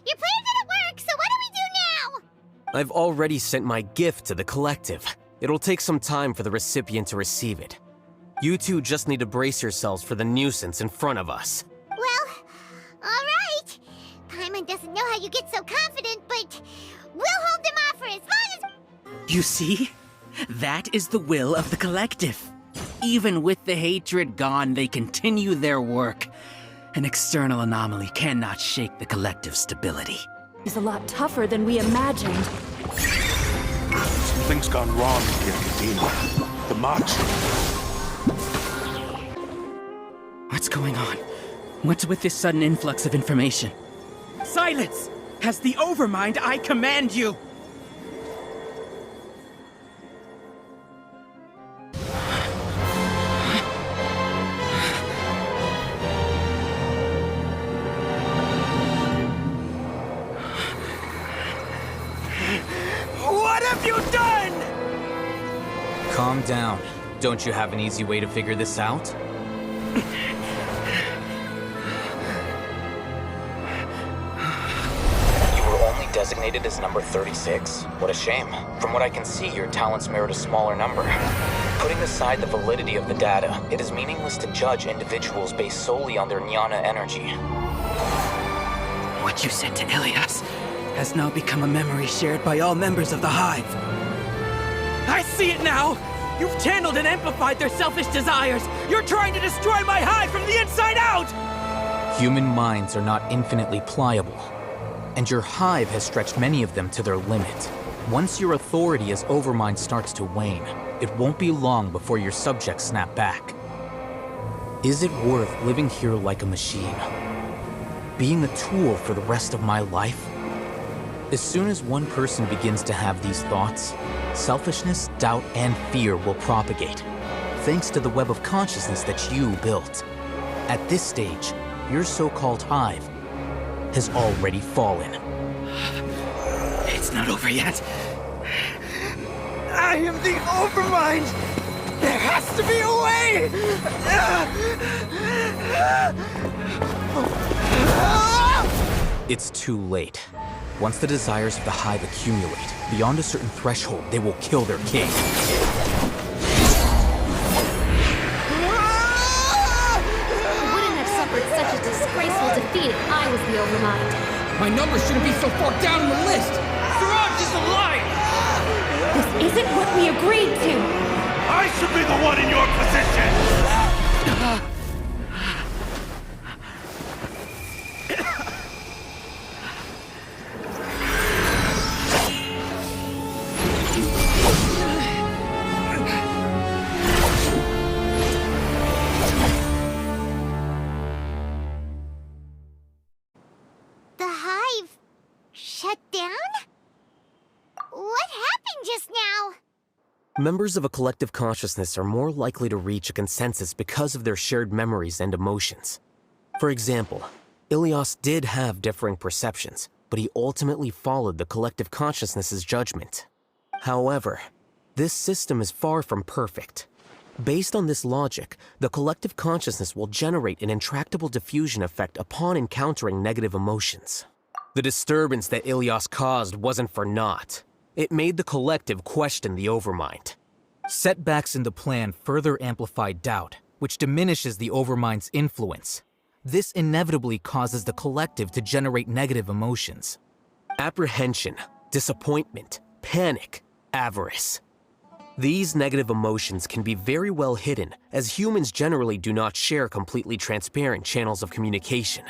Your plan didn't work, so what do we do now? I've already sent my gift to the collective. It'll take some time for the recipient to receive it. You two just need to brace yourselves for the nuisance in front of us. Well, alright. Paimon doesn't know how you get so confident, but we'll hold them off for as long as... You see? That is the will of the collective. Even with the hatred gone, they continue their work. An external anomaly cannot shake the collective's stability. He's a lot tougher than we imagined. Something's gone wrong in the Academia. The march. What's going on? What's with this sudden influx of information? Silence! As the Overmind, I command you! What have you done? Calm down. Don't you have an easy way to figure this out? You were only designated as number 36? What a shame. From what I can see, your talents merit a smaller number. Putting aside the validity of the data, it is meaningless to judge individuals based solely on their jnana energy. What you said to Ilias has now become a memory shared by all members of the Hive. I see it now! You've channeled and amplified their selfish desires! You're trying to destroy my Hive from the inside out! Human minds are not infinitely pliable, and your hive has stretched many of them to their limit. Once your authority as Overmind starts to wane, it won't be long before your subjects snap back. Is it worth living here like a machine? Being a tool for the rest of my life? As soon as one person begins to have these thoughts, selfishness, doubt, and fear will propagate, thanks to the web of consciousness that you built. At this stage, your so-called hive has already fallen. It's not over yet. I am the Overmind! There has to be a way! It's too late. Once the desires of the hive accumulate, beyond a certain threshold, they will kill their king. I wouldn't have suffered such a disgraceful defeat if I was the Overmind. My number shouldn't be so far down the list! Siraj is alive! This isn't what we agreed to! I should be the one in your position! The hive shut down? What happened just now? Members of a collective consciousness are more likely to reach a consensus because of their shared memories and emotions. For example, Ilias did have differing perceptions, but he ultimately followed the collective consciousness's judgment. However, this system is far from perfect. Based on this logic, the collective consciousness will generate an intractable diffusion effect upon encountering negative emotions. The disturbance that Ilias caused wasn't for naught. It made the collective question the Overmind. Setbacks in the plan further amplify doubt, which diminishes the Overmind's influence. This inevitably causes the collective to generate negative emotions. Apprehension, disappointment, panic, avarice. These negative emotions can be very well hidden, as humans generally do not share completely transparent channels of communication.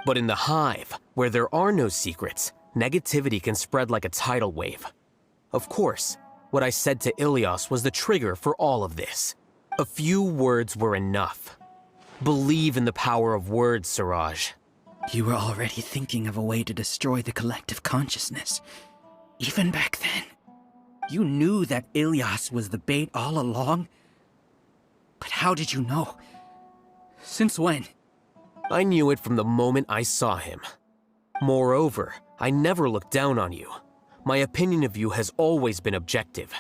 But in the hive, where there are no secrets, negativity can spread like a tidal wave. Of course, what I said to Ilias was the trigger for all of this. A few words were enough. Believe in the power of words, Siraj. You were already thinking of a way to destroy the collective consciousness. Even back then. You knew that Ilias was the bait all along? But how did you know? Since when? I knew it from the moment I saw him. Moreover, I never looked down on you. My opinion of you has always been objective.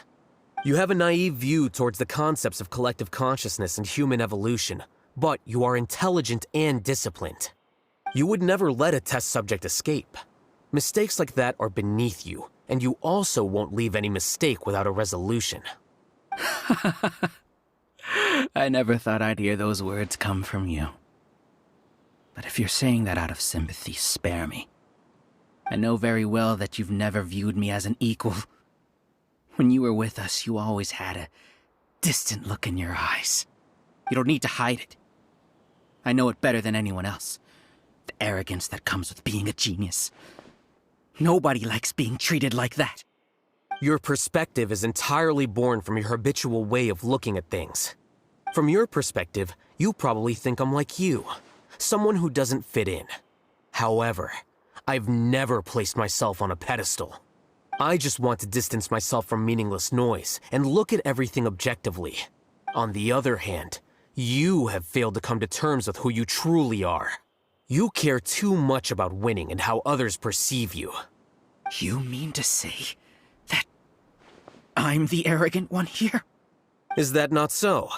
You have a naive view towards the concepts of collective consciousness and human evolution, but you are intelligent and disciplined. You would never let a test subject escape. Mistakes like that are beneath you, and you also won't leave any mistake without a resolution. I never thought I'd hear those words come from you. But if you're saying that out of sympathy, spare me. I know very well that you've never viewed me as an equal. When you were with us, you always had a distant look in your eyes. You don't need to hide it. I know it better than anyone else. The arrogance that comes with being a genius. Nobody likes being treated like that. Your perspective is entirely born from your habitual way of looking at things. From your perspective, you probably think I'm like you, someone who doesn't fit in. However, I've never placed myself on a pedestal. I just want to distance myself from meaningless noise and look at everything objectively. On the other hand, you have failed to come to terms with who you truly are. You care too much about winning and how others perceive you. You mean to say that I'm the arrogant one here? Is that not so?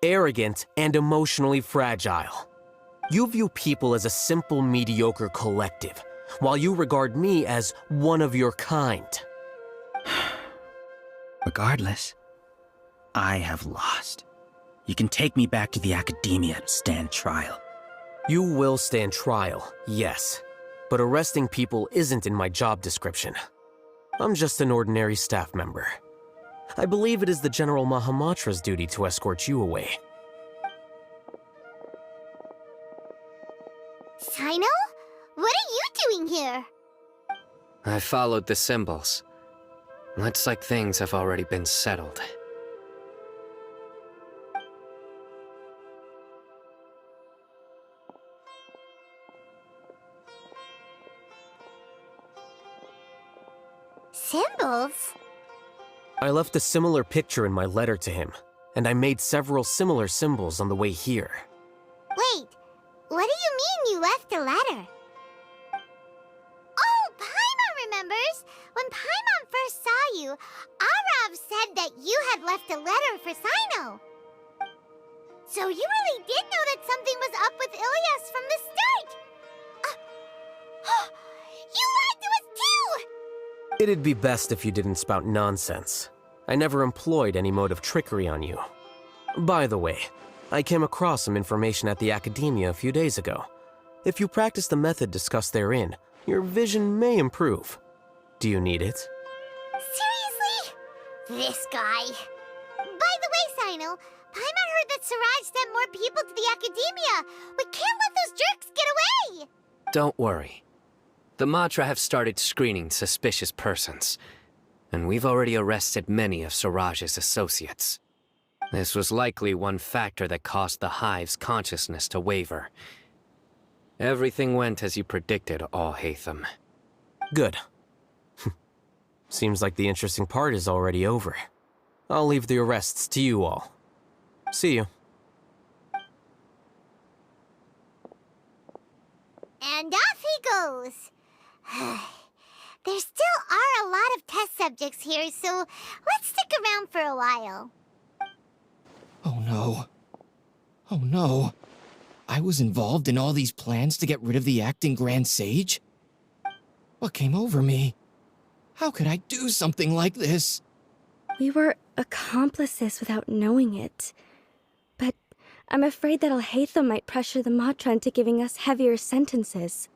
Arrogant and emotionally fragile. You view people as a simple, mediocre collective, while you regard me as one of your kind. Regardless, I have lost. You can take me back to the academia and stand trial. You will stand trial, yes. But arresting people isn't in my job description. I'm just an ordinary staff member. I believe it is the General Mahamatra's duty to escort you away. Sino? What are you doing here? I followed the symbols. Looks like things have already been settled. Symbols? I left a similar picture in my letter to him, and I made several similar symbols on the way here. Wait, what do you mean you left a letter? Oh, Paimon remembers! When Paimon first saw you, Arav said that you had left a letter for Sino. So you really did know that something was up with Ilyas from the start! You lied to us too! It'd be best if you didn't spout nonsense. I never employed any mode of trickery on you. By the way, I came across some information at the Academia a few days ago. If you practice the method discussed therein, your vision may improve. Do you need it? Seriously? This guy. By the way, Sino, Paimon heard that Siraj sent more people to the Academia. We can't let those jerks get away! Don't worry. The Matra have started screening suspicious persons, and we've already arrested many of Siraj's associates. This was likely one factor that caused the Hive's consciousness to waver. Everything went as you predicted, Alhaithm. Good. Seems like the interesting part is already over. I'll leave the arrests to you all. See you. And off he goes. There still are a lot of test subjects here, so let's stick around for a while. Oh no. Oh no. I was involved in all these plans to get rid of the acting Grand Sage? What came over me? How could I do something like this? We were accomplices without knowing it. But I'm afraid that Alhaithm might pressure the Matra into giving us heavier sentences.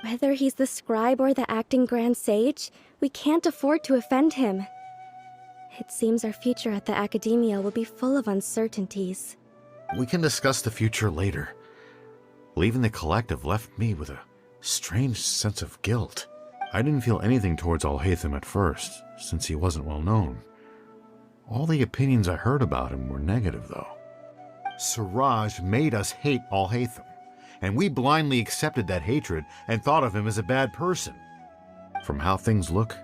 Whether he's the scribe or the acting Grand Sage, we can't afford to offend him. It seems our future at the Academia will be full of uncertainties. We can discuss the future later. Leaving the collective left me with a strange sense of guilt. I didn't feel anything towards Alhaithm at first, since he wasn't well known. All the opinions I heard about him were negative, though. Siraj made us hate Alhaithm, and we blindly accepted that hatred and thought of him as a bad person. From how things look,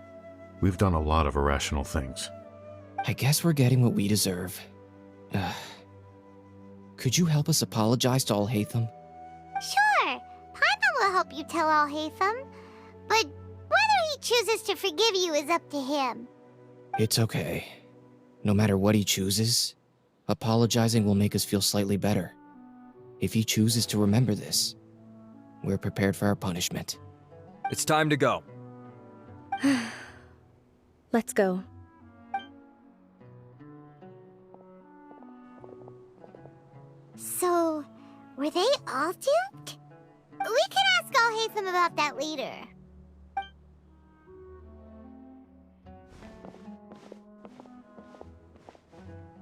we've done a lot of irrational things. I guess we're getting what we deserve. Could you help us apologize to Alhaithm? Sure, Paimon will help you tell Alhaitham, but whether he chooses to forgive you is up to him. It's okay. No matter what he chooses, apologizing will make us feel slightly better. If he chooses to remember this, we're prepared for our punishment. It's time to go. Let's go. So, were they all duped? We can ask Alhaitham about that later.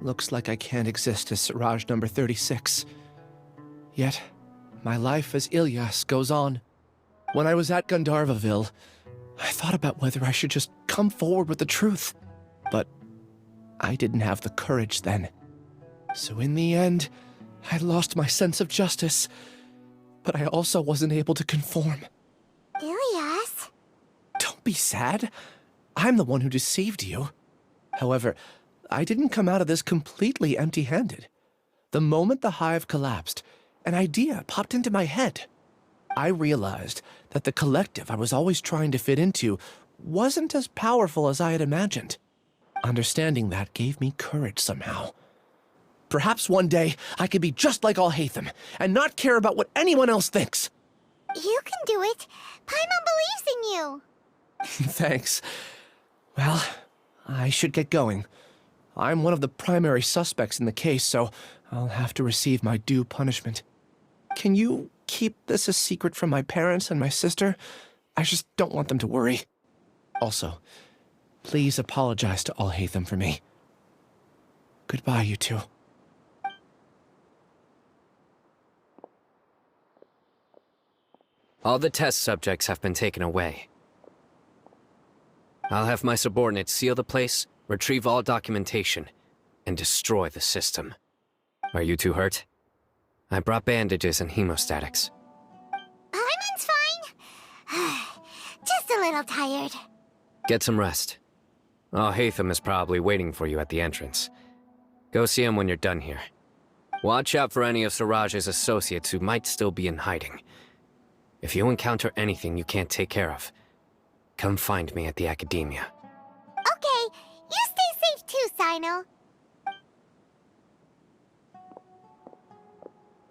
Looks like I can't exist as Siraj number 36. Yet, my life as Ilyas goes on. When I was at Gandharvaville, I thought about whether I should just come forward with the truth. But I didn't have the courage then. So in the end, I lost my sense of justice. But I also wasn't able to conform. Ilyas? Don't be sad. I'm the one who deceived you. However, I didn't come out of this completely empty-handed. The moment the hive collapsed, an idea popped into my head. I realized that the collective I was always trying to fit into wasn't as powerful as I had imagined. Understanding that gave me courage somehow. Perhaps one day I could be just like Alhaitham and not care about what anyone else thinks. You can do it. Paimon believes in you. Thanks. Well, I should get going. I'm one of the primary suspects in the case, so I'll have to receive my due punishment. Can you keep this a secret from my parents and my sister? I just don't want them to worry. Also, please apologize to Alhaitham for me. Goodbye, you two. All the test subjects have been taken away. I'll have my subordinates seal the place, retrieve all documentation, and destroy the system. Are you too hurt? I brought bandages and hemostatics. Paimon's fine. Just a little tired. Get some rest. Alhaithm is probably waiting for you at the entrance. Go see him when you're done here. Watch out for any of Siraj's associates who might still be in hiding. If you encounter anything you can't take care of, come find me at the Academia. Okay, you stay safe too, Sino.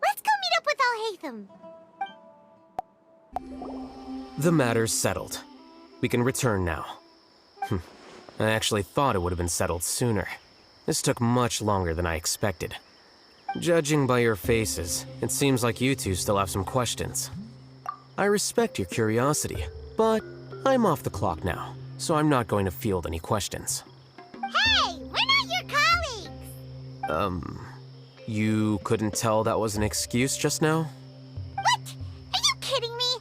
Let's go meet up with Alhaithm. The matter's settled. We can return now. I actually thought it would have been settled sooner. This took much longer than I expected. Judging by your faces, it seems like you two still have some questions. I respect your curiosity, but I'm off the clock now, so I'm not going to field any questions. Hey, we're not your colleagues! You couldn't tell that was an excuse just now? What? Are you kidding me?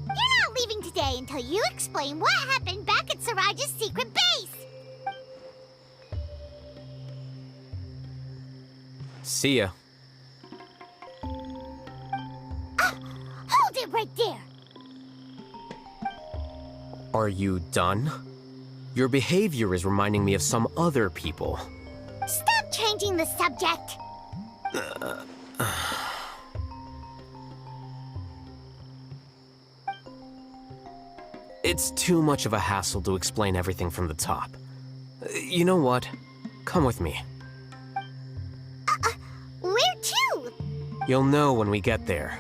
You're not leaving today until you explain what happened back at Siraj's secret base! See ya. Hold it right there! Are you done? Your behavior is reminding me of some other people. Stop changing the subject! It's too much of a hassle to explain everything from the top. You know what? Come with me. Where to? You'll know when we get there.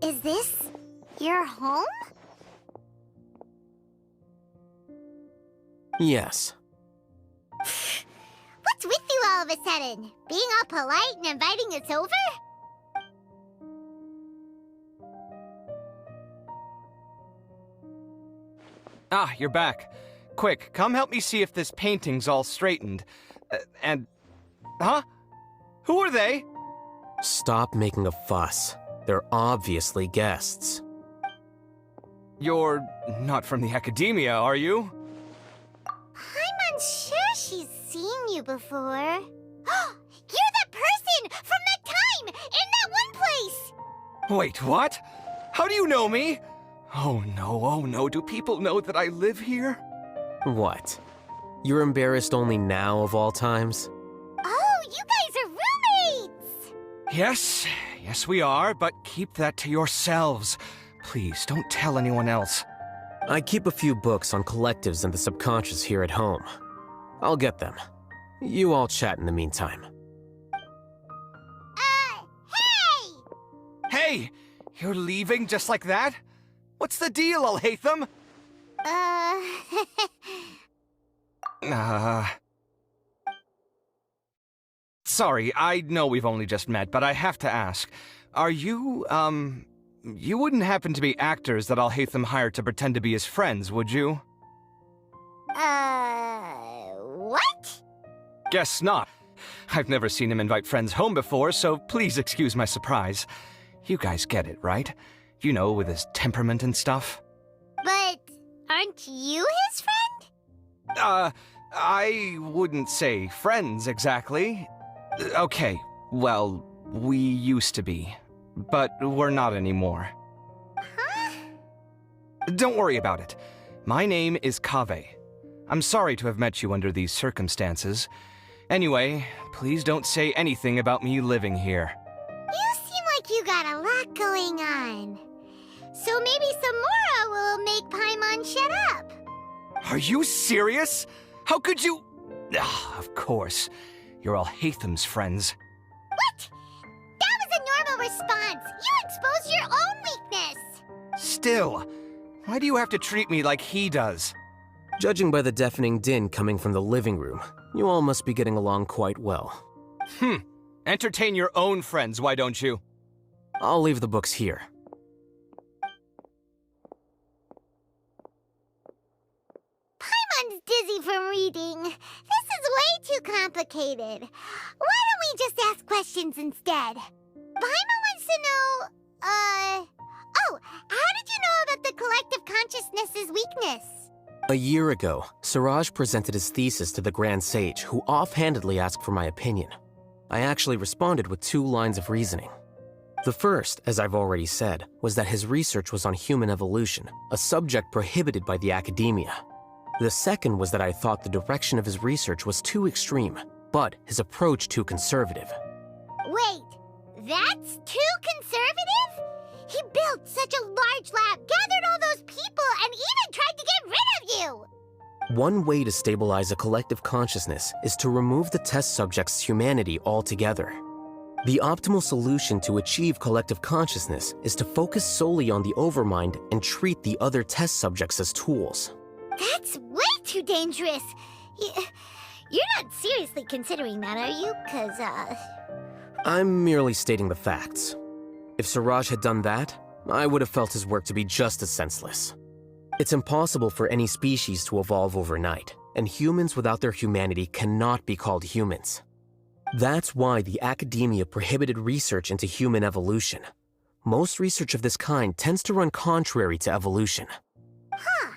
Is this your home? Yes. What's with you all of a sudden? Being all polite and inviting us over? Ah, you're back. Quick, come help me see if this painting's all straightened. Huh? Who are they? Stop making a fuss. They're obviously guests. You're not from the Academia, are you? I'm unsure she's seen you before. You're that person from that time in that one place! Wait, what? How do you know me? Oh no, do people know that I live here? What? You're embarrassed only now of all times? Oh, you guys are roommates! Yes, we are, but keep that to yourselves. Please, don't tell anyone else. I keep a few books on collectives and the subconscious here at home. I'll get them. You all chat in the meantime. Hey! Hey! You're leaving just like that? What's the deal, Alhaithm? Sorry, I know we've only just met, but I have to ask. Are you, you wouldn't happen to be actors that Alhaithm hired to pretend to be his friends, would you? What? Guess not. I've never seen him invite friends home before, so please excuse my surprise. You guys get it, right? You know, with his temperament and stuff. But aren't you his friend? I wouldn't say friends exactly. Okay, well, we used to be, but we're not anymore. Huh? Don't worry about it. My name is Kaveh. I'm sorry to have met you under these circumstances. Anyway, please don't say anything about me living here. You seem like you got a lot going on. So maybe Samora will make Paimon shut up. Are you serious? How could you? Of course. You're Alhaithm's friends. What? That was a normal response. You exposed your own weakness. Still, why do you have to treat me like he does? Judging by the deafening din coming from the living room, you all must be getting along quite well. Entertain your own friends, why don't you? I'll leave the books here. Paimon's dizzy from reading. This is way too complicated. Why don't we just ask questions instead? Paimon wants to know, Oh, how did you know about the collective consciousness's weakness? A year ago, Siraj presented his thesis to the Grand Sage, who offhandedly asked for my opinion. I actually responded with 2 lines of reasoning. The first, as I've already said, was that his research was on human evolution, a subject prohibited by the academia. The second was that I thought the direction of his research was too extreme, but his approach too conservative. Wait, that's too conservative? He built such a large lab, gathered all those people, and even tried to get rid of you! One way to stabilize a collective consciousness is to remove the test subject's humanity altogether. The optimal solution to achieve collective consciousness is to focus solely on the overmind and treat the other test subjects as tools. That's way too dangerous. You're not seriously considering that, are you? 'Cause, I'm merely stating the facts. If Siraj had done that, I would have felt his work to be just as senseless. It's impossible for any species to evolve overnight, and humans without their humanity cannot be called humans. That's why the academia prohibited research into human evolution. Most research of this kind tends to run contrary to evolution. Huh.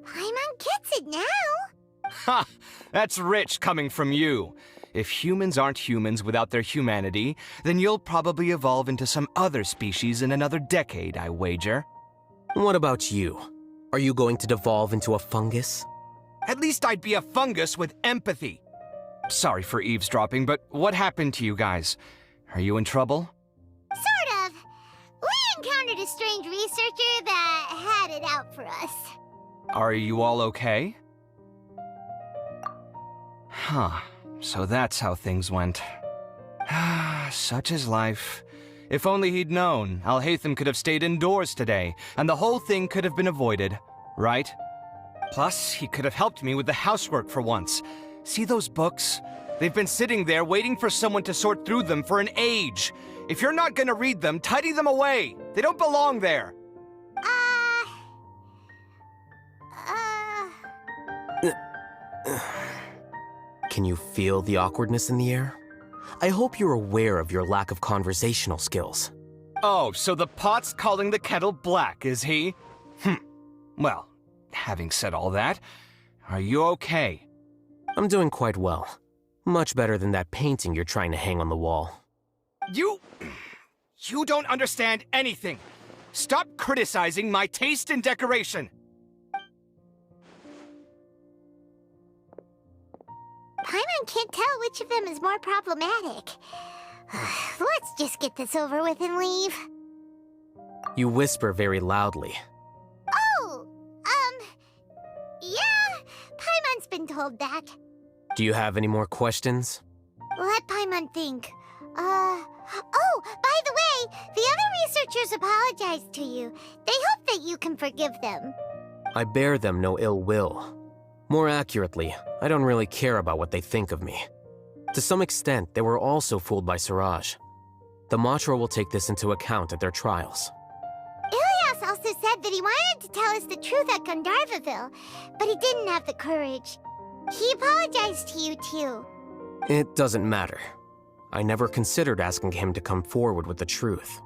Paimon gets it now. Ha! That's rich coming from you. If humans aren't humans without their humanity, then you'll probably evolve into some other species in another decade, I wager. What about you? Are you going to devolve into a fungus? At least I'd be a fungus with empathy. Sorry for eavesdropping, but what happened to you guys? Are you in trouble? Sort of. We encountered a strange researcher that had it out for us. Are you all okay? Huh. So that's how things went. Such is life. If only he'd known, Alhaithm could have stayed indoors today, and the whole thing could have been avoided, right? Plus, he could have helped me with the housework for once. See those books? They've been sitting there waiting for someone to sort through them for an age. If you're not gonna read them, tidy them away. They don't belong there. Can you feel the awkwardness in the air? I hope you're aware of your lack of conversational skills. Oh, so the pot's calling the kettle black, is he? Well, having said all that, are you okay? I'm doing quite well. Much better than that painting you're trying to hang on the wall. You don't understand anything. Stop criticizing my taste in decoration. Paimon can't tell which of them is more problematic. Let's just get this over with and leave. You whisper very loudly. Oh, yeah, Paimon's been told that. Do you have any more questions? Let Paimon think. Oh, by the way, the other researchers apologized to you. They hope that you can forgive them. I bear them no ill will. More accurately, I don't really care about what they think of me. To some extent, they were also fooled by Siraj. The Matra will take this into account at their trials. Ilias also said that he wanted to tell us the truth at Gandharvaville, but he didn't have the courage. He apologized to you, too. It doesn't matter. I never considered asking him to come forward with the truth.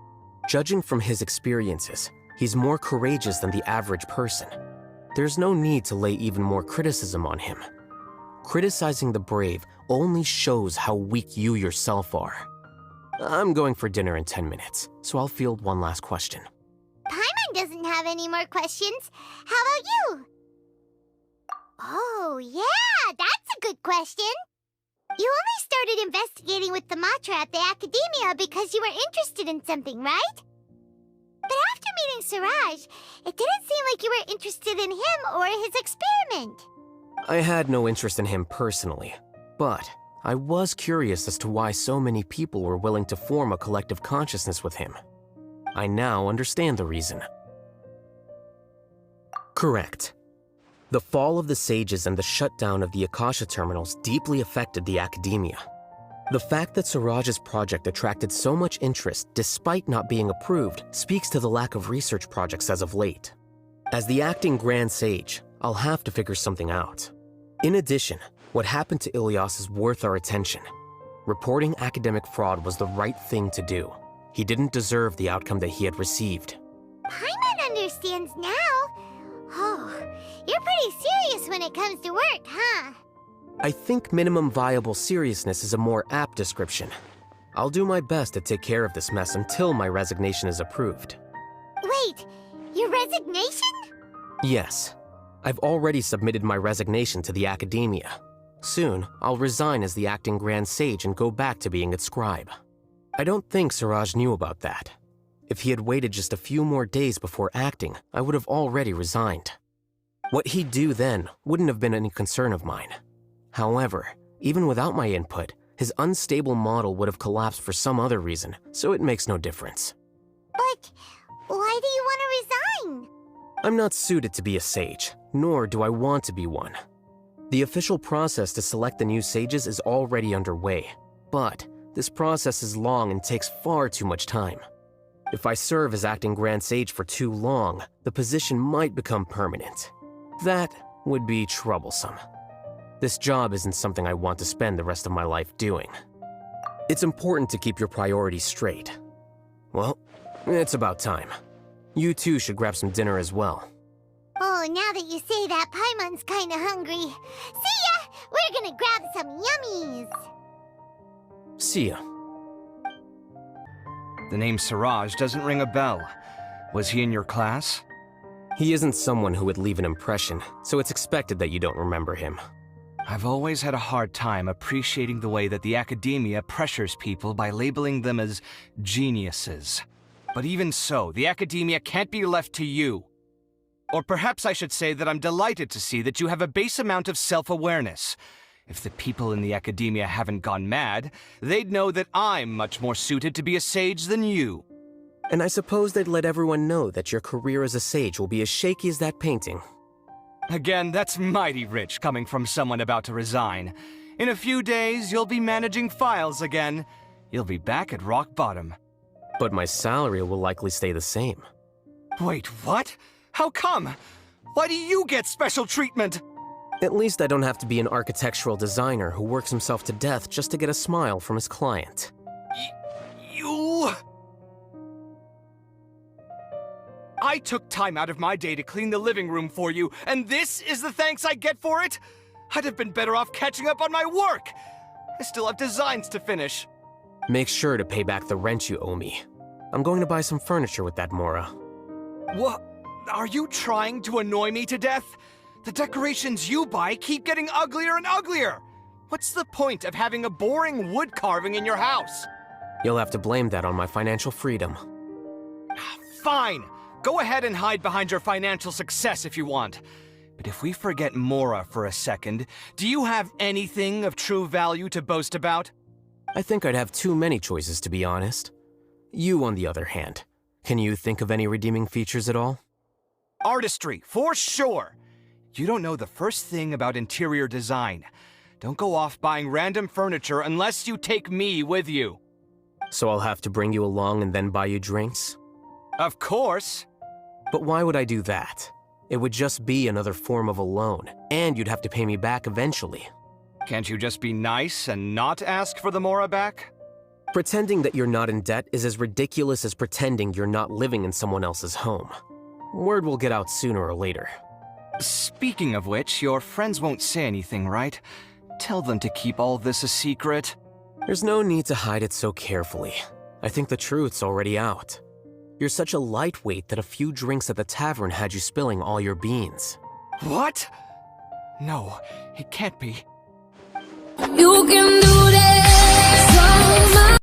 Judging from his experiences, he's more courageous than the average person. There's no need to lay even more criticism on him. Criticizing the brave only shows how weak you yourself are. I'm going for dinner in 10 minutes, so I'll field one last question. Paimon doesn't have any more questions. How about you? Oh, yeah, that's a good question. You only started investigating with the Matra at the Academia because you were interested in something, right? But after meeting Siraj, it didn't seem like you were interested in him or his experiment. I had no interest in him personally, but I was curious as to why so many people were willing to form a collective consciousness with him. I now understand the reason. Correct. The fall of the sages and the shutdown of the Akasha terminals deeply affected the academia. The fact that Siraj's project attracted so much interest despite not being approved speaks to the lack of research projects as of late. As the acting Grand Sage, I'll have to figure something out. In addition, what happened to Ilias is worth our attention. Reporting academic fraud was the right thing to do, He didn't deserve the outcome that he had received. Paimon understands now. Oh, you're pretty serious when it comes to work, huh? I think minimum viable seriousness is a more apt description. I'll do my best to take care of this mess until my resignation is approved. Wait, your resignation? Yes. I've already submitted my resignation to the Academia. Soon, I'll resign as the acting Grand Sage and go back to being its scribe. I don't think Siraj knew about that. If he had waited just a few more days before acting, I would have already resigned. What he'd do then wouldn't have been any concern of mine. However, even without my input, his unstable model would have collapsed for some other reason, so it makes no difference. But why do you want to resign? I'm not suited to be a sage, nor do I want to be one. The official process to select the new sages is already underway, but this process is long and takes far too much time. If I serve as acting Grand Sage for too long, the position might become permanent. That would be troublesome. This job isn't something I want to spend the rest of my life doing. It's important to keep your priorities straight. Well, it's about time. You two should grab some dinner as well. Oh, now that you say that, Paimon's kinda hungry. See ya! We're gonna grab some yummies! See ya. The name Siraj doesn't ring a bell. Was he in your class? He isn't someone who would leave an impression, so it's expected that you don't remember him. I've always had a hard time appreciating the way that the Academia pressures people by labeling them as geniuses. But even so, the Academia can't be left to you. Or perhaps I should say that I'm delighted to see that you have a base amount of self-awareness. If the people in the Academia haven't gone mad, they'd know that I'm much more suited to be a sage than you. And I suppose they'd let everyone know that your career as a sage will be as shaky as that painting. Again, that's mighty rich coming from someone about to resign. In a few days, you'll be managing files again. You'll be back at rock bottom. But my salary will likely stay the same. Wait, what? How come? Why do you get special treatment? At least I don't have to be an architectural designer who works himself to death just to get a smile from his client. You... I took time out of my day to clean the living room for you, and this is the thanks I get for it? I'd have been better off catching up on my work. I still have designs to finish. Make sure to pay back the rent you owe me. I'm going to buy some furniture with that Mora. What? Are you trying to annoy me to death? The decorations you buy keep getting uglier and uglier. What's the point of having a boring wood carving in your house? You'll have to blame that on my financial freedom. Fine. Go ahead and hide behind your financial success if you want. But if we forget Mora for a second, do you have anything of true value to boast about? I think I'd have too many choices, to be honest. You, on the other hand, can you think of any redeeming features at all? Artistry, for sure. You don't know the first thing about interior design. Don't go off buying random furniture unless you take me with you. So I'll have to bring you along and then buy you drinks? Of course. But why would I do that? It would just be another form of a loan, and you'd have to pay me back eventually. Can't you just be nice and not ask for the Mora back? Pretending that you're not in debt is as ridiculous as pretending you're not living in someone else's home. Word will get out sooner or later. Speaking of which, your friends won't say anything, right? Tell them to keep all this a secret. There's no need to hide it so carefully. I think the truth's already out. You're such a lightweight that a few drinks at the tavern had you spilling all your beans. What? No, it can't be. You can do